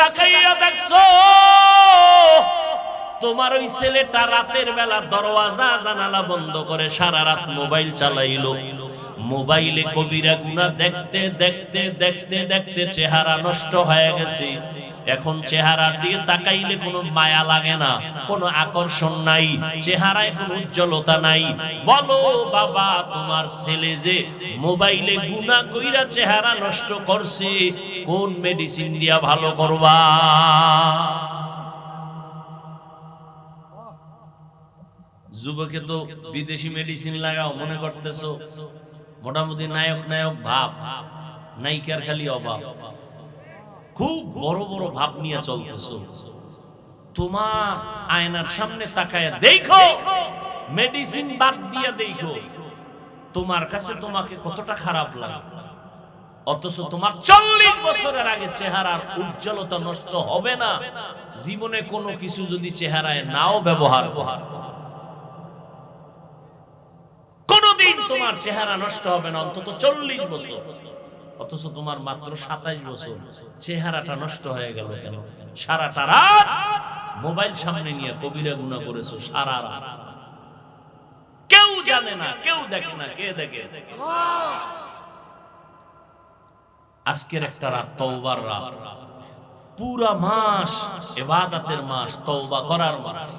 তাকাইয়া দেখছো তোমার ওই ছেলেটা রাতের বেলা দরওয়াজা জানালা বন্ধ করে সারা রাত মোবাইল চালাইলো, মোবাইলে কবিরা গুনাহ দেখতে দেখতে দেখতে দেখতে চেহারা নষ্ট হয়ে গেছে। এখন চেহারার দিকে তাকাইলে কোনো মায়া লাগে না, কোনো আকর্ষণ নাই, চেহারায় কোনো উজ্জ্বলতা নাই। বলো বাবা, তোমার ছেলে যে মোবাইলে গুনাহ কইরা চেহারা নষ্ট করছে, কোন মেডিসিন দিয়া ভালো করবা? যুবকে তো বিদেশি মেডিসিন লাগাও মনে করতেছো, মোটামুটি নায়ক নায়ক ভাব, নায়িকার খালি অভাব, খুব বড় বড় ভাব নিয়ে চলতেছো। তোমার আয়নার সামনে তাকায়া দেখো, মেডিসিন বাদ দিয়ে দেখো তোমার কাছে তোমাকে কতটা খারাপ লাগে। অথচ তোমার 40 বছরের আগে চেহারার উজ্জ্বলতা নষ্ট হবে না। জীবনে কোনো কিছু যদি চেহারায় নাও ব্যবহার কোনদিন তোমার চেহারা নষ্ট হবে না, অন্তত 40 বছর। অথচ তোমার মাত্র 27 বছর, চেহারাটা নষ্ট হয়ে গেল কেন? সারাটা রাত মোবাইল সামনে নিয়ে কবিরা গুনাহ করেছো সারা রাত, কেউ জানে না, কেউ দেখে না, কে দেখে? আজকের একটা রাত তওবার রাত, পুরা মাস ইবাদতের মাস, তওবা করার মাস।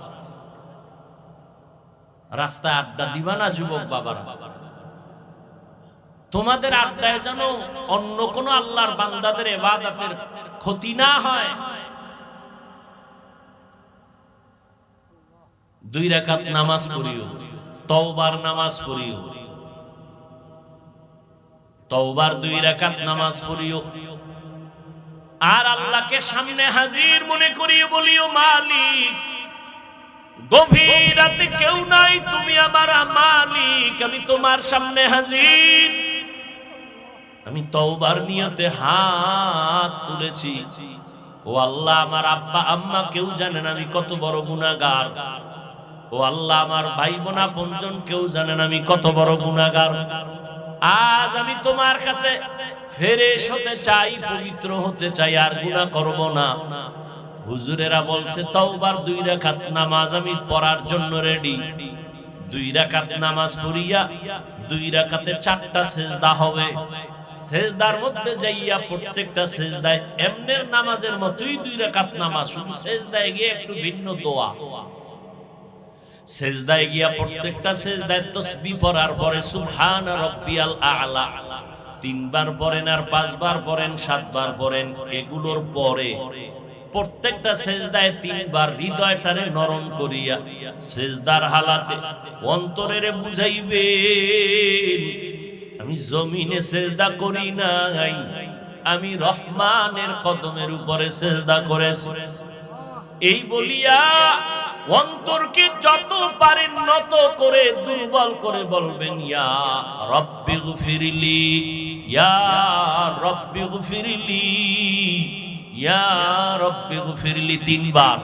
রাস্তায় আড্ডা দিবা না যুবক বাবারা? তোমাদের আড্ডায় যেন অন্য কোন আল্লাহর বান্দাদের ইবাদতের ক্ষতি না হয়। 2 রাকাত নামাজ পড়িও, তওবার নামাজ পড়িও, তওবার 2 রাকাত নামাজ পড়িও, আর আল্লাহকে সামনে হাজির মনে করিয়ে বলিও, মালিক গভীর রাতে কেউ নাই, তুমি আমার মালিক, আমি তোমার সামনে হাজির, আমি তওবার নিয়তে হাত তুলেছি। ও আল্লাহ, আমার আব্বা আম্মা কেউ জানে না আমি কত বড় গুনাহগার। ও আল্লাহ, আমার ভাই বোন আপনজন কেউ জানে না আমি কত বড় গুনাহগার। আজ আমি তোমার কাছে ফেরেশ হতে চাই, পবিত্র হতে চাই, আর গুনাহ করব না। হুজুরেরা বলছে তওবার 2 রাকাত নামাজ আমি পড়ার জন্য রেডি। 2 রাকাত নামাজ পড়িয়া 2 রাকাতে 4টা সিজদা হবে। সিজদার মধ্যে যাইয়া প্রত্যেকটা সিজদায় এমনের নামাজের মতোই 2 রাকাত নামাজ, শুধু সিজদায় গিয়ে একটু ভিন্ন দোয়া। সিজদায় গিয়া প্রত্যেকটা সিজদায় তাসবিহ পড়ার পরে সুবহান রাব্বিয়াল আ'লা 3 বার পড়েন, আর 5 বার পড়েন, 7 বার পড়েন। এগুলোর পরে প্রত্যেকটা সিজদায় 3 বার হৃদয়টারে নরম করিয়া সিজদার হালাতে অন্তরেরে বুঝাইবেন, আমি জমিনে সিজদা করি নাই, আমি রহমানের কদমের উপরে সিজদা করেছি। এই বলিয়া অন্তরকে যত পারেন নত করে দুর্বল করে বলবেন, ইয়া রব্বি গফিরলি, ইয়া রব্বি গফিরলি, ইয়া রব্বি গফিরলি 3 বার,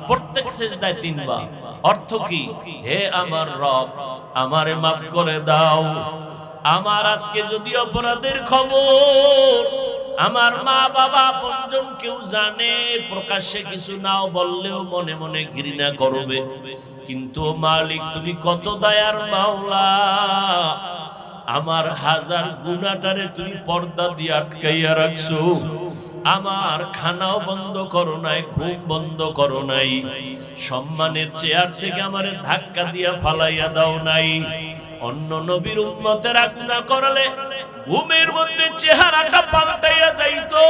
প্রত্যেক সিজদায় 3 বার। অর্থ কি? হে আমার রব, আমারে মাফ করে দাও। আমার আজকে যদি অপরাধের খবর আমার মা বাবা আপনজন কেউ জানে, প্রকাশ্যে কিছু নাও বললেও মনে মনে ঘৃণা করবে, কিন্তু মালিক তুমি কত দয়ার মাওলা, আমার হাজার গুনাহটারে তুমি পর্দা দিয়ে আটকাইয়া রাখছো। আমার খানাও বন্ধ করো নাই, ঘুম বন্ধ করো নাই, সম্মানের চেয়ার থেকে আমারে ধাক্কা দিয়া ফালাইয়া দাও নাই। অন্য নবীর উম্মতেরা গুনাহ করলে ঘুমের মধ্যে চেহারাটা পাল্টাইয়া যাইতো,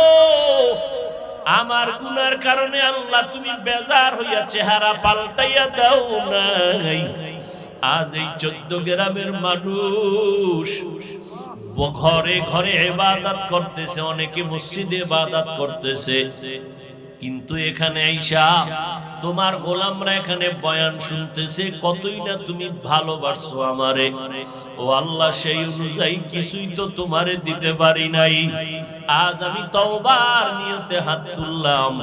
আমার গুনার কারণে আল্লাহ তুমি বেজার হইয়া চেহারা পাল্টাইয়া দাও নাই। আজ এই 14 গ্রামের মানুষ ঘরে ঘরে ইবাদত করতেছে, অনেকে মসজিদে ইবাদত করতেছে, কিন্তু এখানে আইসা তোমার গোলামরা এখানে বয়ান শুনতেছে, কতই না তুমি ভালোবাসছো আমারে। ও আল্লাহ, সেই অনুযায়ী কিছুই তো তোমারে দিতে পারি নাই। আজ আমি তওবার নিয়তে হাত তুললাম,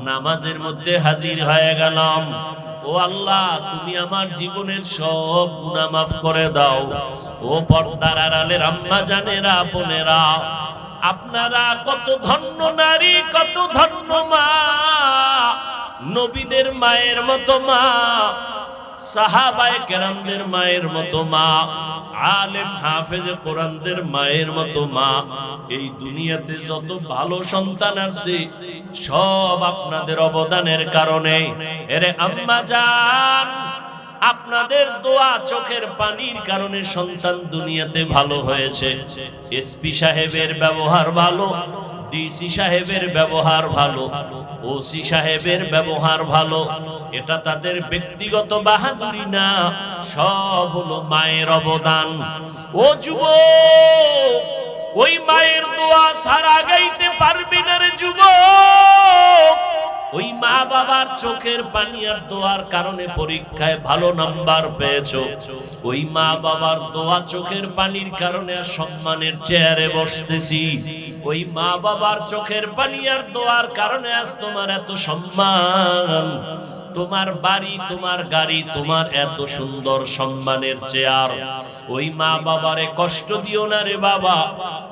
নামাজের মধ্যে হাজির হয়ে গেলাম। ও আল্লাহ, তুমি আমার জীবনের সব গুনাহ মাফ করে দাও। ও পর্দার আড়ালের আম্মা জানেরা, বোনেরা, আপনারা কত ধন্য নারী, কত ধন্য মা, নবীদের মায়ের মতো মা, সাহাবায়ে কেরামদের মায়ের মতো মা, আলেম হাফেজে কোরআনদের মায়ের মতো মা। এই দুনিয়াতে যত ভালো সন্তান আছে সব আপনাদের অবদানের কারণে। এরে আম্মা জান, আপনাদের দোয়া চোখের পানির কারণে সন্তান দুনিয়াতে ভালো হয়েছে। এসপি সাহেবের ব্যবহার ভালো, ডিসি সাহেবের ব্যবহার ভালো, ওসি সাহেবের ব্যবহার ভালো, এটা তাদের ব্যক্তিগত বাহাদুরি না, সব হলো মায়ের অবদান। ও যুবক, ওই মায়ের দোয়া ছাড়া গাইতে পারবি না রে যুবক। ওই মা বাবার চোখের পানি আর দোয়ার কারণে পরীক্ষায় ভালো নাম্বার পেয়েছো। ওই মা বাবার দোয়া চোখের পানির কারণে আর সম্মানের চেয়ারে বসতেছি। ওই মা বাবার চোখের পানি আর দোয়ার কারণে আজ তোমার এত সম্মান, তোমার বাড়ি, তোমার গাড়ি, তোমার এত সুন্দর সম্মানের চেয়ার। ওই মা বাবারে কষ্ট দিও না রে বাবা।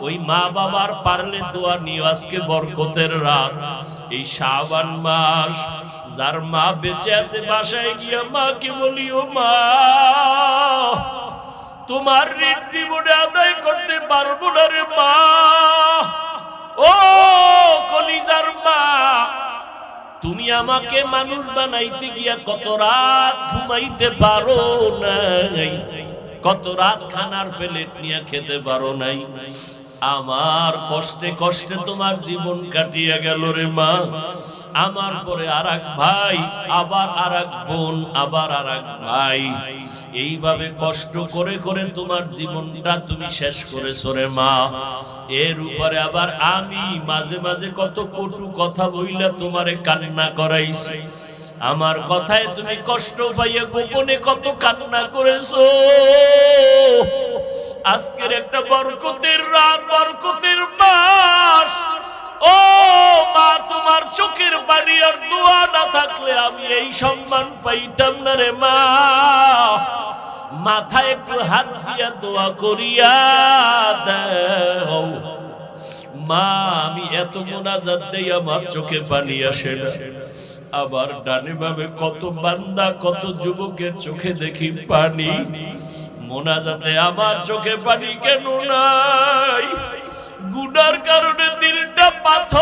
ওই মা বাবার পারলে দোয়া নিও। আজকে বরকতের রাত, এই শাবান মাস, যার মা বেঁচে আছে বাসায় গিয়া মাকে বলিও, মা তোমার ঋণ জীবনে আদায় করতে পারবো না রে মা। ও কলিজার মা, তুমি আমাকে মানুষ বানাইতে গিয়া কত রাত ঘুমাইতে পারো নাই, কত রাত খানার প্লেট নিয়ে খেতে পারো নাই। আমার কষ্টে কষ্টে তোমার জীবন কাটিয়া গেল রে মা। আমার পরে আরেক ভাই, আবার আরেক বোন, আবার আরেক ভাই, এইভাবে কষ্ট করে করে তোমার জীবনটা তুমি শেষ করেছো রে মা। এর উপরে আবার আমি মাঝে মাঝে কত কটু কথা বইলা তোমারে কান্না করাইছি। আমার কথায় তুমি কষ্ট পাইয়া গোপনে কত কান্না করেছো। আজকের একটা বরকতের রাত, বরকতের মাস। ও মা, তোমার চোখের পানি আর দোয়া না থাকলে আমি এই সম্মান পাইতাম না রে মা। মাথায় একটু হাত দিয়া দোয়া করিয়া দাও মা। আমি এত মোনাজাত দেই আমার চোখে পানি আসে না। আবার ডানে বামে কত বান্দা, কত যুবকের চোখে দেখি পানি। মোনাজাতে আমার চোখে পানি কেন নাই? গুনার কারণে দিলটা পাথর।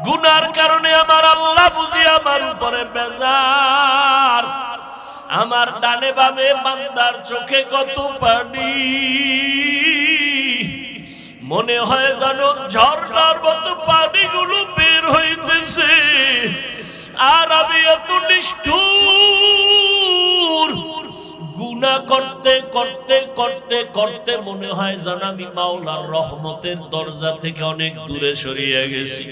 গুনার কারণে আমার আল্লাহ বুঝি আমার উপরে বেজার। আমার ডানে বামে বান্দার চোখে কত পানি, মনে হয় যেন ঝর্ণার মতো পানিগুলো বের হইতেছে। আর আমি এত নিষ্ঠুর, গুনাহ করতে করতে করতে করতে মনে হয় যেন আমি মাওলার রহমতের দরজা থেকে অনেক দূরে সরিয়ে গেছি।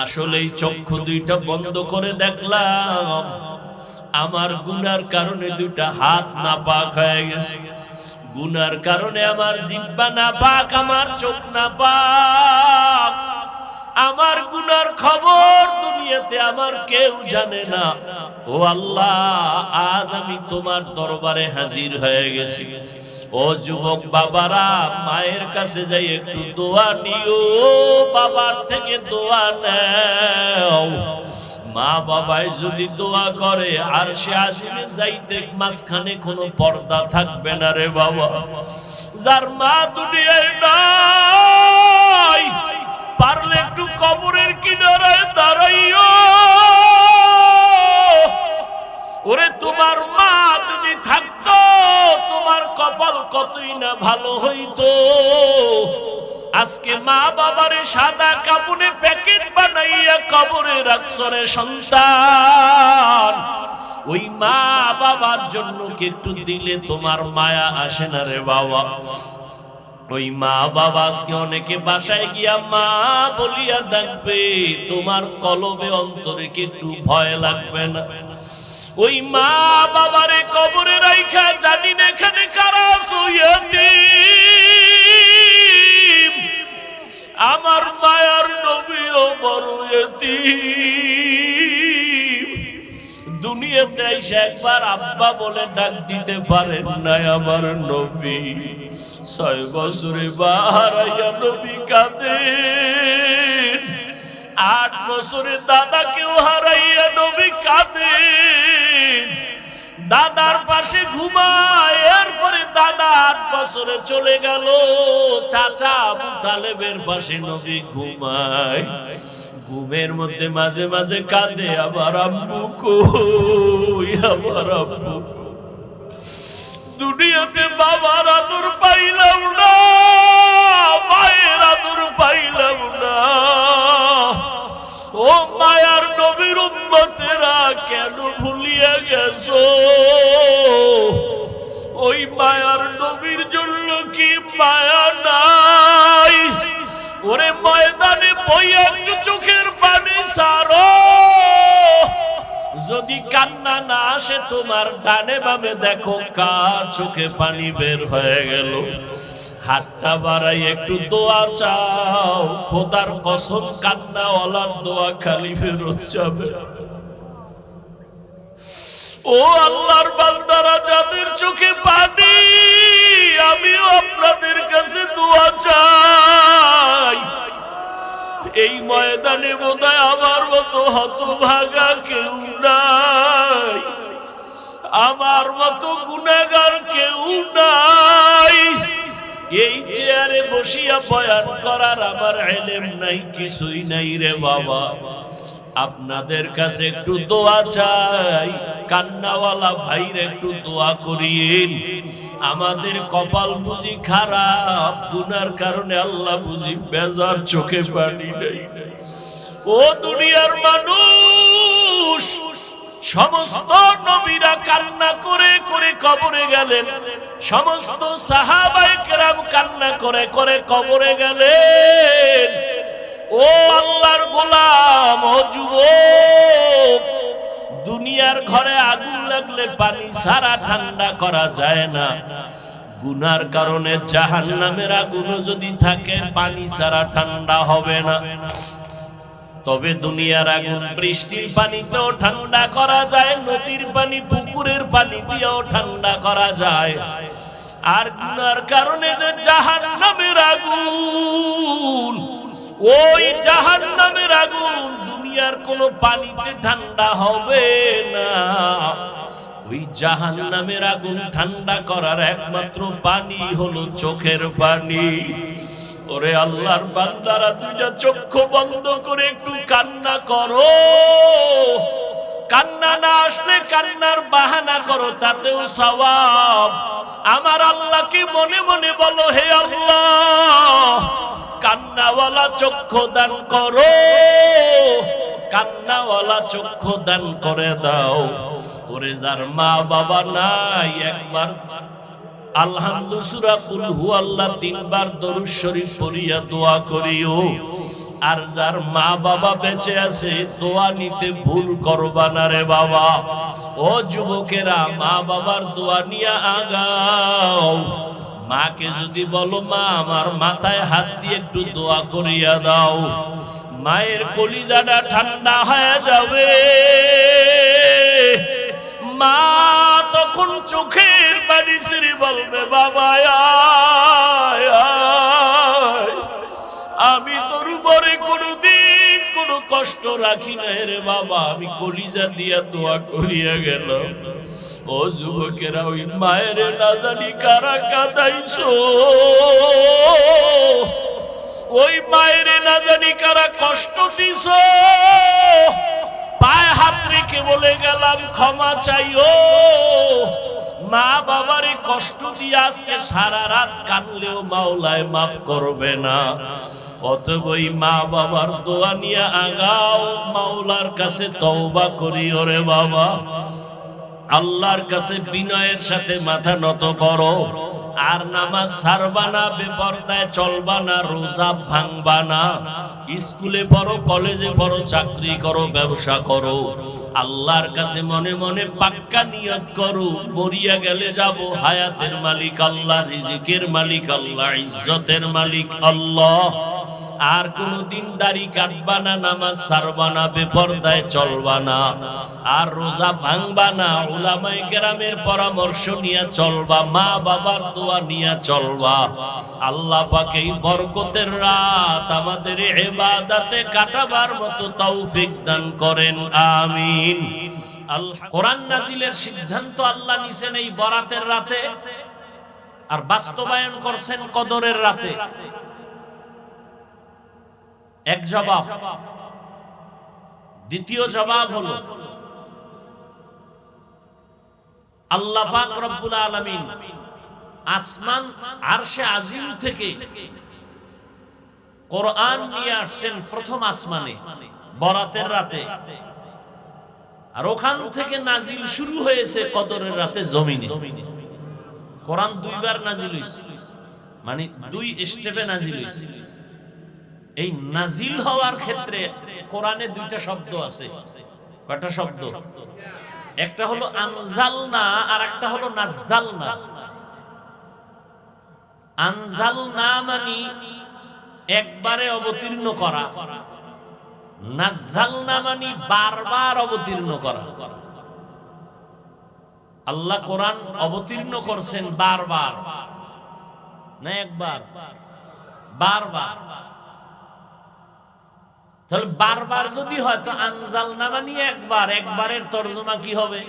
আসলেই চক্ষু দুইটা বন্ধ করে দেখলাম আমার গুনার কারণে দুইটা হাত নাপাক হয়ে গেছে। গুনার কারণে আমার জিহ্বা নাপাক, আমার চোখ নাপাক। আমার গুনার খবর দুনিয়াতে আমার কেউ জানে না। ও আল্লাহ, আজ আমি তোমার দরবারে হাজির হয়ে গেছি। ও যুবক বাবারা, মায়ের কাছে যাই একটু দোয়া নিও, বাবার থেকে দোয়া নাও। মা বাবাই যদি দোয়া করে আর সে আসলে যাইতে মাঝখানে কোনো পর্দা থাকবে না রে বাবা। যার মা দুনিয়ায় নাই, পারলে একটু কবরের কিনারায় দাঁড়াইও। ওরে তোমার মা যদি থাকতো, তোমার কপাল কতই না ভালো হইতো। আজকে মা বাবারে সাদা কাপড়ে প্যাকেট বানাইয়া কবরে রাখছো রে সন্তান। ওই মা বাবার জন্য কি একটু দিলে তোমার মায়া আসে না রে বাবা? ওই মা বাবা আজকে অনেকে বাসায় গিয়া মা বলিয়া ডাকবে, তোমার কলবে অন্তরে কি একটু ভয় লাগবে না? ওই মা বাবারে কবরে রাইখা জানি না এখানে কারা সইয়াতি। আমার মায়ার নবীও বড় এতিম। দুনিয়া নবীয়তে আইসা একবার আব্বা বলে ডাক দিতে পারেন নাই আমার নবী। 6 বছরে বাহারাইয়া নবী কাঁদেন, 8 বছরে দাদাকেও হারাইয়া নবী কাঁদেন, দাদার পাশে ঘুমায়। এরপরে দাদা 8 বছরে চলে গেল, চাচা আবু তালেবের পাশে নবী ঘুমায়। ঘুমের মধ্যে মাঝে মাঝে কাঁদে, আমার আম্মু কই, আমার আম্মু। দুনিয়াতে বাবার আদর পাইলাম না, মায়ের আদর পাইলাম না। ও মায়ার নবীর উম্মতেরা কেন ভুলিয়া গেছো? ওই মায়ার নবীর জন্য কি মায়া নাই? ওরে ময়দানে বইয়া একটু চোখের পানি ছাড়ো। যদি কান্না না আসে তোমার ডানে বামে দেখো কার চোখে পানি বের হয়ে গেল। হাতটা বাড়াই একটু দোয়া চাও, খোদার কসম কান্নাওয়ালার দোয়া খালি ফেরত যাবে। ও আল্লাহর বান্দারা, যাদের চোখে পানি, আমিও আপনাদের কাছে দোয়া চাই। এই ময়দানে বোধহয় আমার মতো হতভাগা কেউ নাই, আমার মতো গুনাহগার কেউ নাই। এই চেয়ারে বসিয়া বয়ান করার আমার ইলম নাই, কিছুই নাই রে বাবা। আপনাদের কাছে একটু দোয়া চাই, কান্নাওয়ালা ভাইরে একটু দোয়া করিয়েন। আমাদের কপাল বুঝি খারাপ, গুনার কারণে আল্লাহ বুঝি বেজার, চোখে পানি নাই। ও দুনিয়ার মানুষ, সমস্ত নবীরা কান্না করে করে কবরে গেলেন, সমস্ত সাহাবায়ে কেরাম কান্না করে করে কবরে গেলেন। ও আল্লাহর গোলাম, ও যুবক, দুনিয়ার ঘরে আগুন লাগলে পানি ছাড়া ঠান্ডা করা যায় না। গুনার কারণে জাহান্নামের আগুনও যদি থাকে পানি ছাড়া ঠান্ডা হবে না। তবে দুনিয়ার আগুন বৃষ্টির পানিতেও ঠান্ডা করা যায়, নদীর পানি পুকুরের পানি দিয়েও ঠান্ডা করা যায়। আর গুনার কারণে যে জাহান্নামের আগুন, ওই জাহান্নামের আগুন দুনিয়ার কোনো পানিতে ঠান্ডা হবে না। ওই জাহান্নামের আগুন ঠান্ডা করার একমাত্র পানি হলো চোখের পানি। ওরে আল্লাহর বান্দারা, দুইটা চক্ষু বন্ধ করে একটু কান্না করো। কান্না না আসলে কান্নার বাহানা করো, তাতেও সওয়াব। আমার আল্লাহকে মনে মনে বলো, হে আল্লাহ, কান্নাওয়ালা চক্ষু দান করো, কান্নাওয়ালা চক্ষু দান করে দাও। ওরে যার মা বাবা নাই, একবার আলহামদু সূরা কুল হুয়াল্লাহ 3 বার দরুদ শরীফ পড়িয়া দোয়া করিও। আর যার মা বাবা বেঁচে আছে, দোয়া নিতে ভুল করবা না রে বাবা। ও যুবকেরা, মা বাবার দোয়া নিয়ে আগাও। মাকে যদি বলো, মা আমার মাথায় হাত দিয়ে একটু দোয়া করিয়া দাও, মায়ের কলিজাটা ঠান্ডা হয়ে যাবে। মা তখন চোখের পানি ছেড়ে বলবে, বাবা আয় আয়, আমি তোর উপরে কোনদিন কোনো কষ্ট রাখি না রে বাবা, আমি কলিজা দিয়া দোয়া করিয়া গেলাম। ও যুবকেরা, ওই মায়ের না জানি কারা কাঁদাইছো, ওই মায়ের না জানি কারা কষ্ট দিছো। পায়ে হাত রেখে বলে গেলাম, ক্ষমা চাইও। মা বাবারে কষ্ট দিয়ে আজকে সারা রাত কাঁদলেও মাওলায় মাফ করবে না। অতএব ওই মা বাবার দোয়া নিয়ে আগাও, মাওলার কাছে তওবা করি। ওরে বাবা, আল্লাহর কাছে বিনয়ের সাথে মাথা নত করো। আর নামাজ ছাড়বা না, বেপরদায় চলবা না, রোজা ভাঙবা না। স্কুলে পড়ো, কলেজে পড়ো, চাকরি করো, ব্যবসা করো, আল্লাহর কাছে মনে মনে পাক্কা নিয়ত করো, মরিয়া গেলে যাব হায়াতের মালিক আল্লাহ, রিজিকের মালিক আল্লাহ, ইজ্জতের মালিক আল্লাহ। আর কোনদিন দাড়ি কাটবা না, নামাজ ছাড়বা না, বেপরদায় চলবা না, আর রোজা ভাঙবা না, উলামায়ে কেরামের পরামর্শ নিয়ে চলবা, মা বাবার দোয়া নিয়ে চলবা। আল্লাহ পাক এই বরকতের রাত আমাদের ইবাদতে কাটাবার মতো তৌফিক দান করেন, আমিন। কোরআন নাজিলের সিদ্ধান্ত আল্লাহ নিছেন এই বরাতের রাতে, আর বাস্তবায়ন করছেন কদরের রাতে। এক জবাব। দ্বিতীয় জবাব হলো আল্লাহ পাক রব্বুল আলামিন আসমান আরশে আজিম থেকে কোরআন নিয়ে আসছেন প্রথম আসমানে বরাতের রাতে, আর ওখান থেকে নাজিল শুরু হয়েছে কদরের রাতে জমিনে। কোরআন দুইবার নাজিল হইছে, মানে দুই স্টেপে নাজিল হইছে। এই নাজিল হওয়ার ক্ষেত্রে কোরআনে দুইটা শব্দ আছে। কয়টা শব্দ? একটা হলো আনজালনা আর একটা হলো নাজ্জালনা। আনজালনা মানে একবারে অবতীর্ণ করা, নাজ্জালনা মানে বারবার অবতীর্ণ করা। আল্লাহ কোরআন অবতীর্ণ করছেন বারবার, না একবার, বারবার। তাহলে বারবার যদি হয় তো আনজালনা মানে একবার, একবারের তরজমা কি হবে?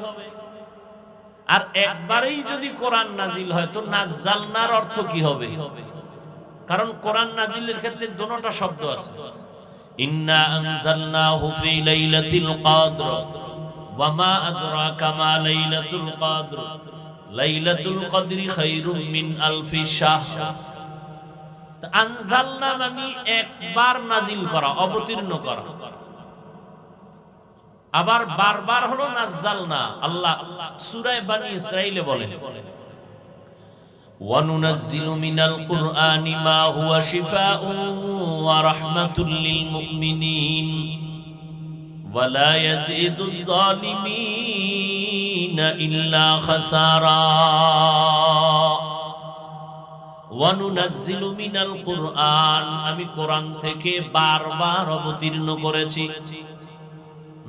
আর একবারেই যদি কোরআন নাজিল হয় তো নাজ্জালনার অর্থ কি হবে? কারণ কোরআন নাজিলের ক্ষেত্রে দুটোটা শব্দ আছে। ইন্না আনজালনাহু ফি লাইলাতিল কদর ওয়া মা আদরাকা মা লাইলাতুল কদর লাইলাতুল কদরি খায়রুম মিন আলফি শাহর। আনজালনা মানে একবার নাজিল করা, অবতীর্ণ করা। আবার বারবার হলো নাজ্জালনা। আল্লাহ সূরা বনী ইসরাঈলে বলেন, ওয়া নুনাজ্জিলু মিনাল কুরআনি মা হুয়া শিফাউন ওয়া রাহমাতুল লিল মুমিনিন ওয়া লা ইয়াজিদুয যালিমিনা ইল্লা খাসারা। ওয়া নুনাজ্জিলু মিনাল কুরআন, আমি কোরআন থেকে বারবার অবতীর্ণ করেছি।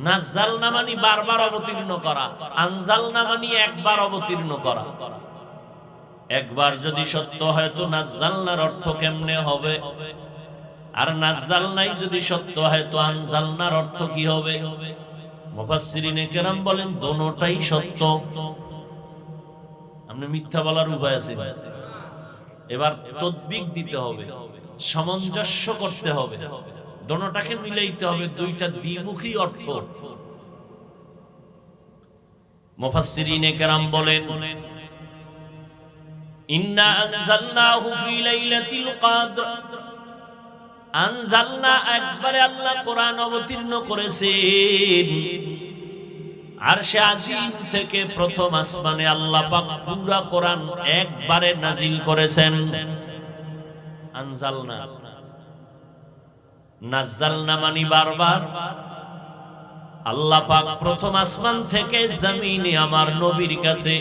নাজ্জালনা মানে বারবার অবতীর্ণ করা, আনজালনা মানে একবার অবতীর্ণ করা। একবার যদি সত্য হয় তো নাজ্জালনার অর্থ কেমনে হবে? আর নাজ্জালনাই যদি সত্য হয় তো আনজালনার অর্থ কি হবে? মুফাসসিরিনে কেরাম বলেন দোনোটাই সত্য। আপনি মিথ্যা বলার উপায় আছে? এবার তদবিক দিতে হবে, সামঞ্জস্য করতে হবে, দোনোটাকে মিলাইতে হবে, দুইটা দ্বিমুখী অর্থ। মুফাসসিরিনে কেরাম বলেন, ইন্না আনজালনাহু ফি লাইলাতিল কদর, আনজালনা একবারে আল্লাহ কোরআন অবতীর্ণ করেছেন। আরশে আজিম থেকে প্রথম আসমানে আল্লাহ পাক পুরা কোরআন একবারে নাজিল করেছেন। আনজালনা, নাজ্জালনা মানে বারবার। আল্লাহ পাক প্রথম আসমান থেকে জমিনে আমার নবীর কাছে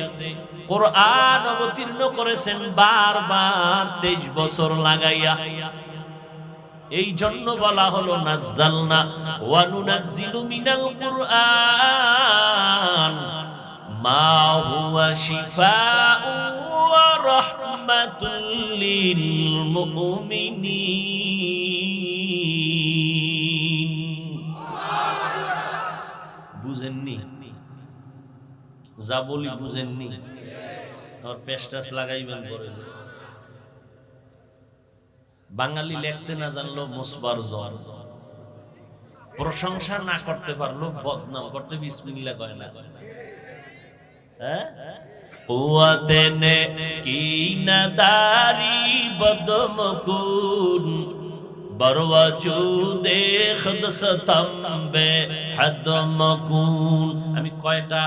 কোরআন অবতীর্ণ করেছেন বারবার, 23 বছর লাগাইয়া। এই জন্য বলা হলো নাজ্জালনা। ওয়া নুনাজ্জিলু মিনাল কুরআন মা হুয়া শিফাউন ওয়া রাহমাতুল লিল মুমিনিন। বুঝেননি? যা বলি বুঝেননি? আর পেস্টাস লাগাইবেন পরে। বাঙালি লিখতে না জানলো মুসবার জ্বর, প্রশংসা না করতে পারলো বদনাম করতে বিসমিল্লাহ কয় না। কুওয়াতে নে কি নাদারি বদমকুন বরওয়াজুদে খুদসতম্বে হাদমকুন। আমি কয়টা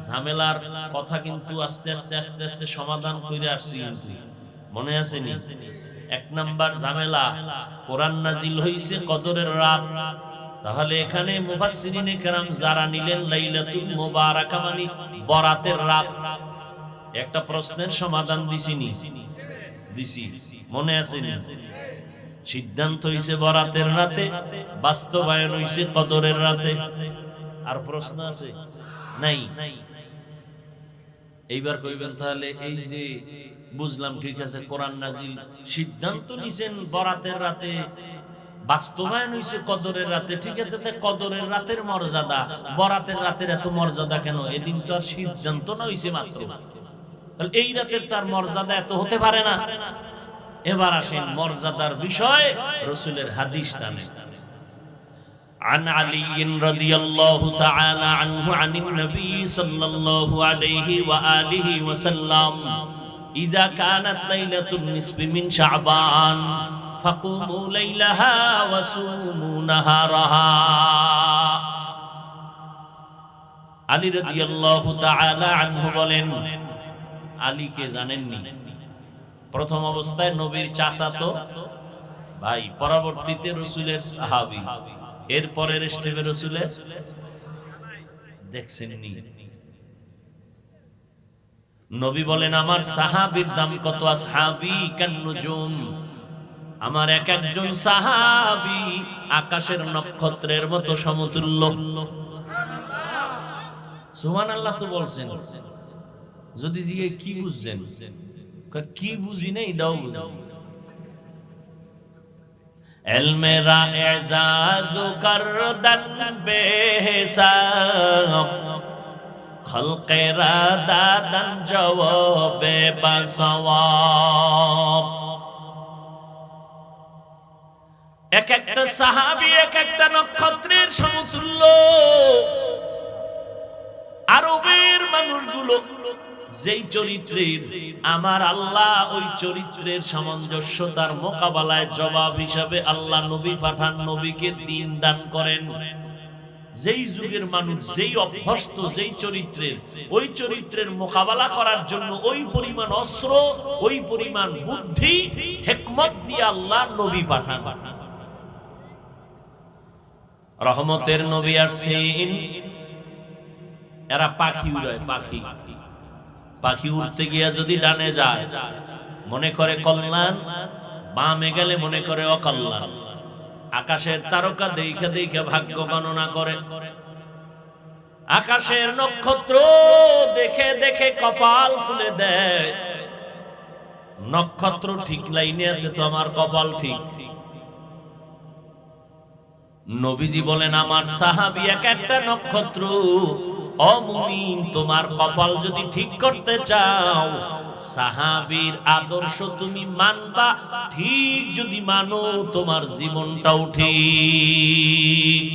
ঝামেলার কথা কিন্তু আস্তে আস্তে আস্তে আস্তে সমাধান করে আসছি, মনে আছে নি? এক নাম্বার ঝামেলা, কোরআন নাজিল হইছে কদরের রাত। তাহলে এখানে মুফাসসিরিনে কেরাম যারা নিলেন লাইলাতুল মুবারাকা মানে বরাতের রাত, একটা প্রশ্নের সমাধান দিছি, মনে আছে নি? সিদ্ধান্ত হইছে বরাতের রাতে, বাস্তবায়ন হইছে কদরের রাতে। আর প্রশ্ন আছে? নাই। এইবার কইবেন তাহলে এই যে বুঝলাম, ঠিক আছে, কোরআন নাজিল, সিদ্ধান্ত নিছেন বরাতের রাতে, বাস্তবায়ন হইছে কদরের রাতে, ঠিক আছে, তাই কদরের রাতের মর্যাদা বরাতের রাতের এত মর্যাদা কেন? এদিন তো আর সিদ্ধান্ত না হইছে মাত্র, তাহলে এই রাতের তার মর্যাদা এত হতে পারে না। এবার আসেন মর্যাদার বিষয়, রাসূলের হাদিস টানে। عن علي رضي الله تعالى عنه عن النبي صلى الله عليه وآله وسلم إذا كانت ليلة النصف من شعبان فقوموا ليلها وصوموا نهارها। আলী রাদিয়াল্লাহু তাআলা আনহু বলেন, আলী কে জানেননি? প্রথম অবস্থায় নবীর চাচাতো ভাই, পরবর্তীতে রাসূলের সাহাবী, এরপরের স্টেপে রাসূলের দেখছেননি। নবী বলেন, আমার সাহাবীর দাম কত? আসহাবী কান্নুজুম, আমার এক একজন সাহাবী আকাশের নক্ষত্রের মতো সমতুল্য। সুবহানাল্লাহ তো বলছেন। যদি জিজ্ঞেস কি বুঝছেন, কি বুঝি না এটাও বুঝি। এলমেরা এজাজ করদন বেহিসাব, খলকেরা দাদন জওয়াবে বাসওয়াব। এক একটা সাহাবী এক একটা নক্ষত্রের সমতুল্য। আরবের মানুষগুলো যেই চরিত্রের, আমার আল্লাহ ওই চরিত্রের সামঞ্জস্যতার মোকাবেলায় জবাব হিসাবে আল্লাহ নবী পাঠান, নবীকে দ্বীন দান করেন। যেই যুগের মানুষ যেই অভ্যস্ত যেই চরিত্রের, ওই চরিত্রের মোকাবেলা করার জন্য ওই পরিমাণ অস্ত্র, ওই পরিমাণ বুদ্ধি, হিকমত দিয়ে আল্লাহ নবী পাঠান। রহমতের নবী আসেন, এরা পাখি উড়ায়, পাখি পাখি উড়তে গিয়া যদি ডানে যায় মনে করে কল্যাণ, বামে গেলে মনে করে অকল্যাণ। আকাশের তারকা দেখে দেখে ভাগ্য গণনা করে, আকাশের নক্ষত্র দেখে দেখে কপাল খুলে দেয়। নক্ষত্র ঠিক লাইনে আছে তো আমার কপাল ঠিক। নবীজি বলেন, আমার সাহাবী এক একটা নক্ষত্র। ও মুমিন, তোমার কপাল যদি ঠিক করতে চাও, সাহাবীর আদর্শ তুমি মানবা। ঠিক যদি মানো, তোমার জীবনটাও ঠিক।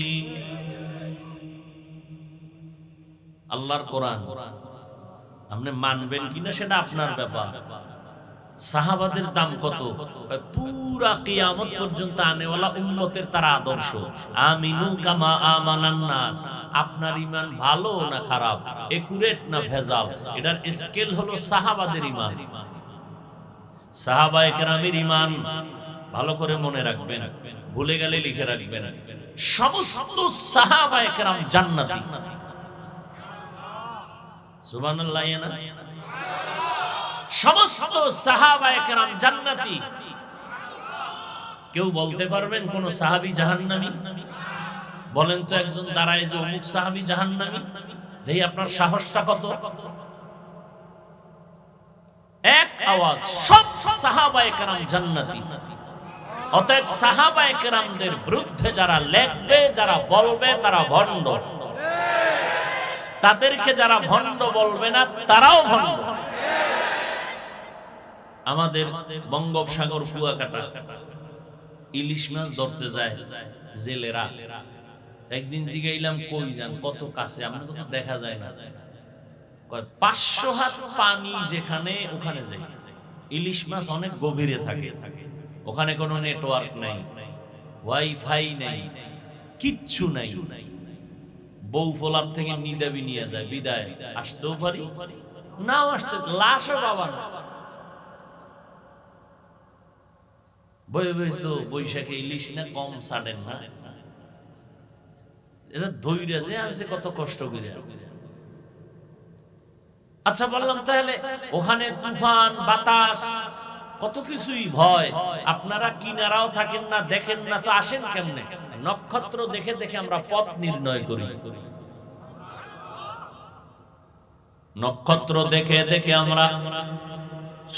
আল্লাহর কোরআন আপনি মানবেন কিনা সেটা আপনার ব্যাপার। সাহাবাদের দাম কত? পুরা কিয়ামত পর্যন্ত আনেওয়ালা উম্মতের তারা আদর্শ। আমিনু কামা আমানান নাস। আপনার ঈমান ভালো না খারাপ, একুরেট না ভেজাল, এটার স্কেল হলো সাহাবাদের ঈমান। সাহাবায়ে কেরামের ঈমান ভালো করে মনে রাখবেন, ভুলে গেলে লিখে রাখবেন। সমস্ত সাহাবায়ে কেরাম জান্নাতি। সুবহানাল্লাহ। সমস্ত সাহাবায়ে কেরাম জান্নাতি। কেউ বলতে পারবেন কোন সাহাবী জাহান্নামী? বলেন তো একজন দাঁড়ায় যে অমুক সাহাবী জাহান্নামী। দেখি আপনার সাহসটা কত। এক আওয়াজ, সব সাহাবায়ে কেরাম জান্নাতি। অতএব সাহাবায়ে কেরামদের বিরুদ্ধে যারা লেখবে, যারা বলবে, তারা ভণ্ড। তাদেরকে যারা ভণ্ড বলবে না, তারাও ভণ্ড। আমাদের বঙ্গোপসাগর কুয়াকাটা ইলিশ মাছ ধরতে যায় জেলেরা। একদিন জিগাইলাম, কই যান? কত কাছে, আমরা তো দেখা যায় না। 500 হাত পানি যেখানে, ওখানে যাই। ইলিশ মাছ অনেক গভীরে থাকে, ওখানে কোনো নেটওয়ার্ক নাই, ওয়াইফাই নাই, কিচ্ছু নাই। বউ ফোলার থেকে নিদাবি নিয়ে যায়, বিদায় আসতেও পারি নাও আসতে, লাশও বাবা না। বৈশাখে ইলিশ না কম ছাড়েন না, এটা ধৈর্য যে আছে কত কষ্ট করে। আচ্ছা বললাম, তাহলে ওখানে তুফান বাতাস কত কিছুই ভয়। আপনারা কিনারাও থাকেন না, দেখেন না, তো আসেন কেমনে? নক্ষত্র দেখে দেখে আমরা পথ নির্ণয় করি। নক্ষত্র দেখে দেখে আমরা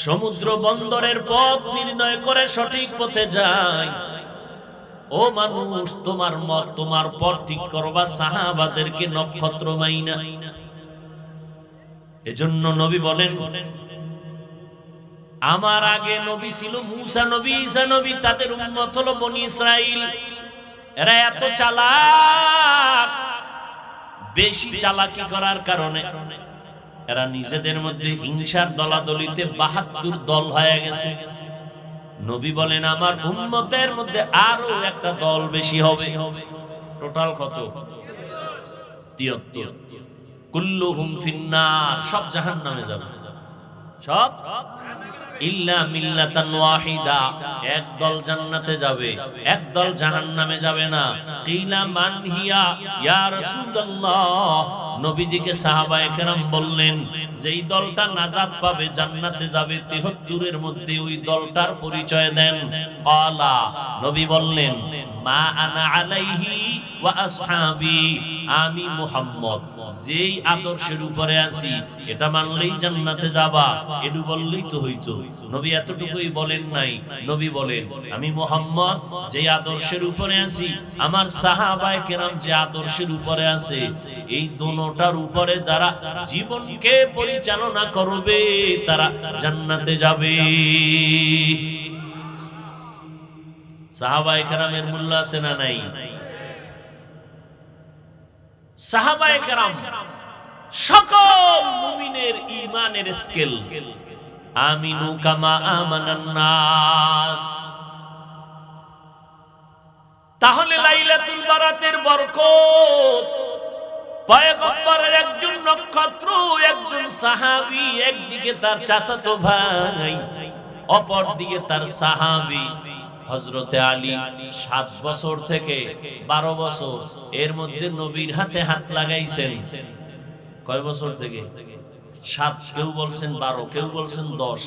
সমুদ্র বন্দরের পথ নির্ণয় করে সঠিক পথে যাই। ও মানুষ, তোমার মত, তোমার পথ ঠিক করবা সাহাবাদেরকে নক্ষত্র মাইনা। এজন্য নবী বলেন, আমার আগে নবী ছিল মুসা নবী, ঈসা নবী, তাদের উম্মত হলো বনি ইসরাইল। এরা এত চালাক, বেশি চালাকি করার কারণে এরা নিজেদের মধ্যে হিংসার দলাদলিতে 72 দল হয়ে গেছে। নবী বলেন, আমার উম্মতের মধ্যে আরো একটা দল বেশি হবে। টোটাল কত? 73। কুল্লুহুম ফিন্নার, সব জাহান্নামে যাবে। সব ইল্লা মিল্লাতান ওয়াহিদা, এক দল জান্নাতে যাবে, এক দল জাহান্নামে যাবে না। কিলা মান হিয়া ইয়া রাসূলুল্লাহ, নবীজিকে সাহাবায়ে কেরাম বললেন, যেই দলটা নাজাত পাবে, জান্নাতে যাবে, 73 এর মধ্যে ওই দলটার পরিচয় দেন। ক্বালা, নবী বললেন, মা আনা আলাইহি ওয়া আসহাবি, আমি মুহাম্মদ যেই আদর্শের উপরে আছি এটা মানলেই জান্নাতে যাবা। এটু বললেই তো হইতো। নবী এতটুকুই বলেন নাই। নবী বলেন, আমি মুহাম্মদ যেই আদর্শের উপরে আছি, আমার সাহাবায়ে কেরাম যে আদর্শের উপরে আছে, এই দোনোটার উপরে যারা জীবনকে পরিচালনা করবে তারা জান্নাতে যাবে। সাহাবায়ে কেরামের মূল্য আছে না নাই? সাহাবায়ে কেরাম সকল মুমিনের ঈমানের স্কেল। আমিনু কামা আমানান নাস। তাহলে লাইলাতুল বারাতের বরকত, পয়গম্বরের একজন নক্ষত্র, একজন সাহাবী, একদিকে তার চাচাতো ভাই, অপর দিকে তার সাহাবী হযরতে আলী 7 বছর থেকে 12 বছর এর মধ্যে নবীর হাতে হাত লাগাইছেন। কয় বছর থেকে? 7, কেউ বলছেন 12, কেউ বলছেন 10।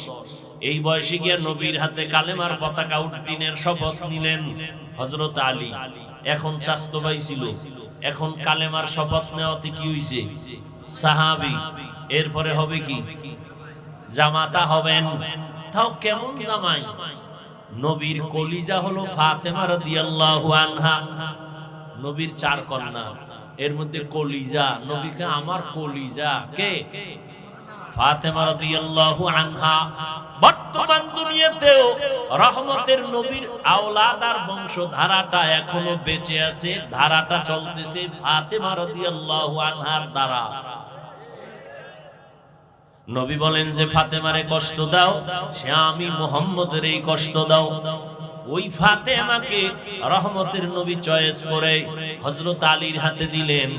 এই বয়সে গিয়া নবীর হাতে কালেমার পতাকা উড্ডীনের শপথ নিলেন হযরত আলী। এখন চাচতো ভাই ছিল, এখন কালেমার শপথ নেওয়াতে কি হইছে? সাহাবী। এরপরে হবে কি? জামাতা হবেন। তাও কেমন জামাই? নবীর কলিজা হলো ফাতেমা রাদিয়াল্লাহু আনহা। নবীর 4 কন্যা, এর মধ্যে কলিজা, নবীকে আমার কলিজা কে? ফাতেমা রাদিয়াল্লাহু আনহা। বর্তমান দুনিয়াতেও রহমতের নবীর আওলাদ আর বংশধারাটা এখনো বেঁচে আছে, ধারাটা চলতেছে ফাতেমা রাদিয়াল্লাহু আনহার দ্বারা। নবী বলেন যে ফাতেমারে কষ্ট দাও, সে আমি মুহাম্মদের এই কষ্ট দাও। ওই ফাতেমাকে রহমতের নবী চয়েস করে হযরত আলীর হাতে দিলেন।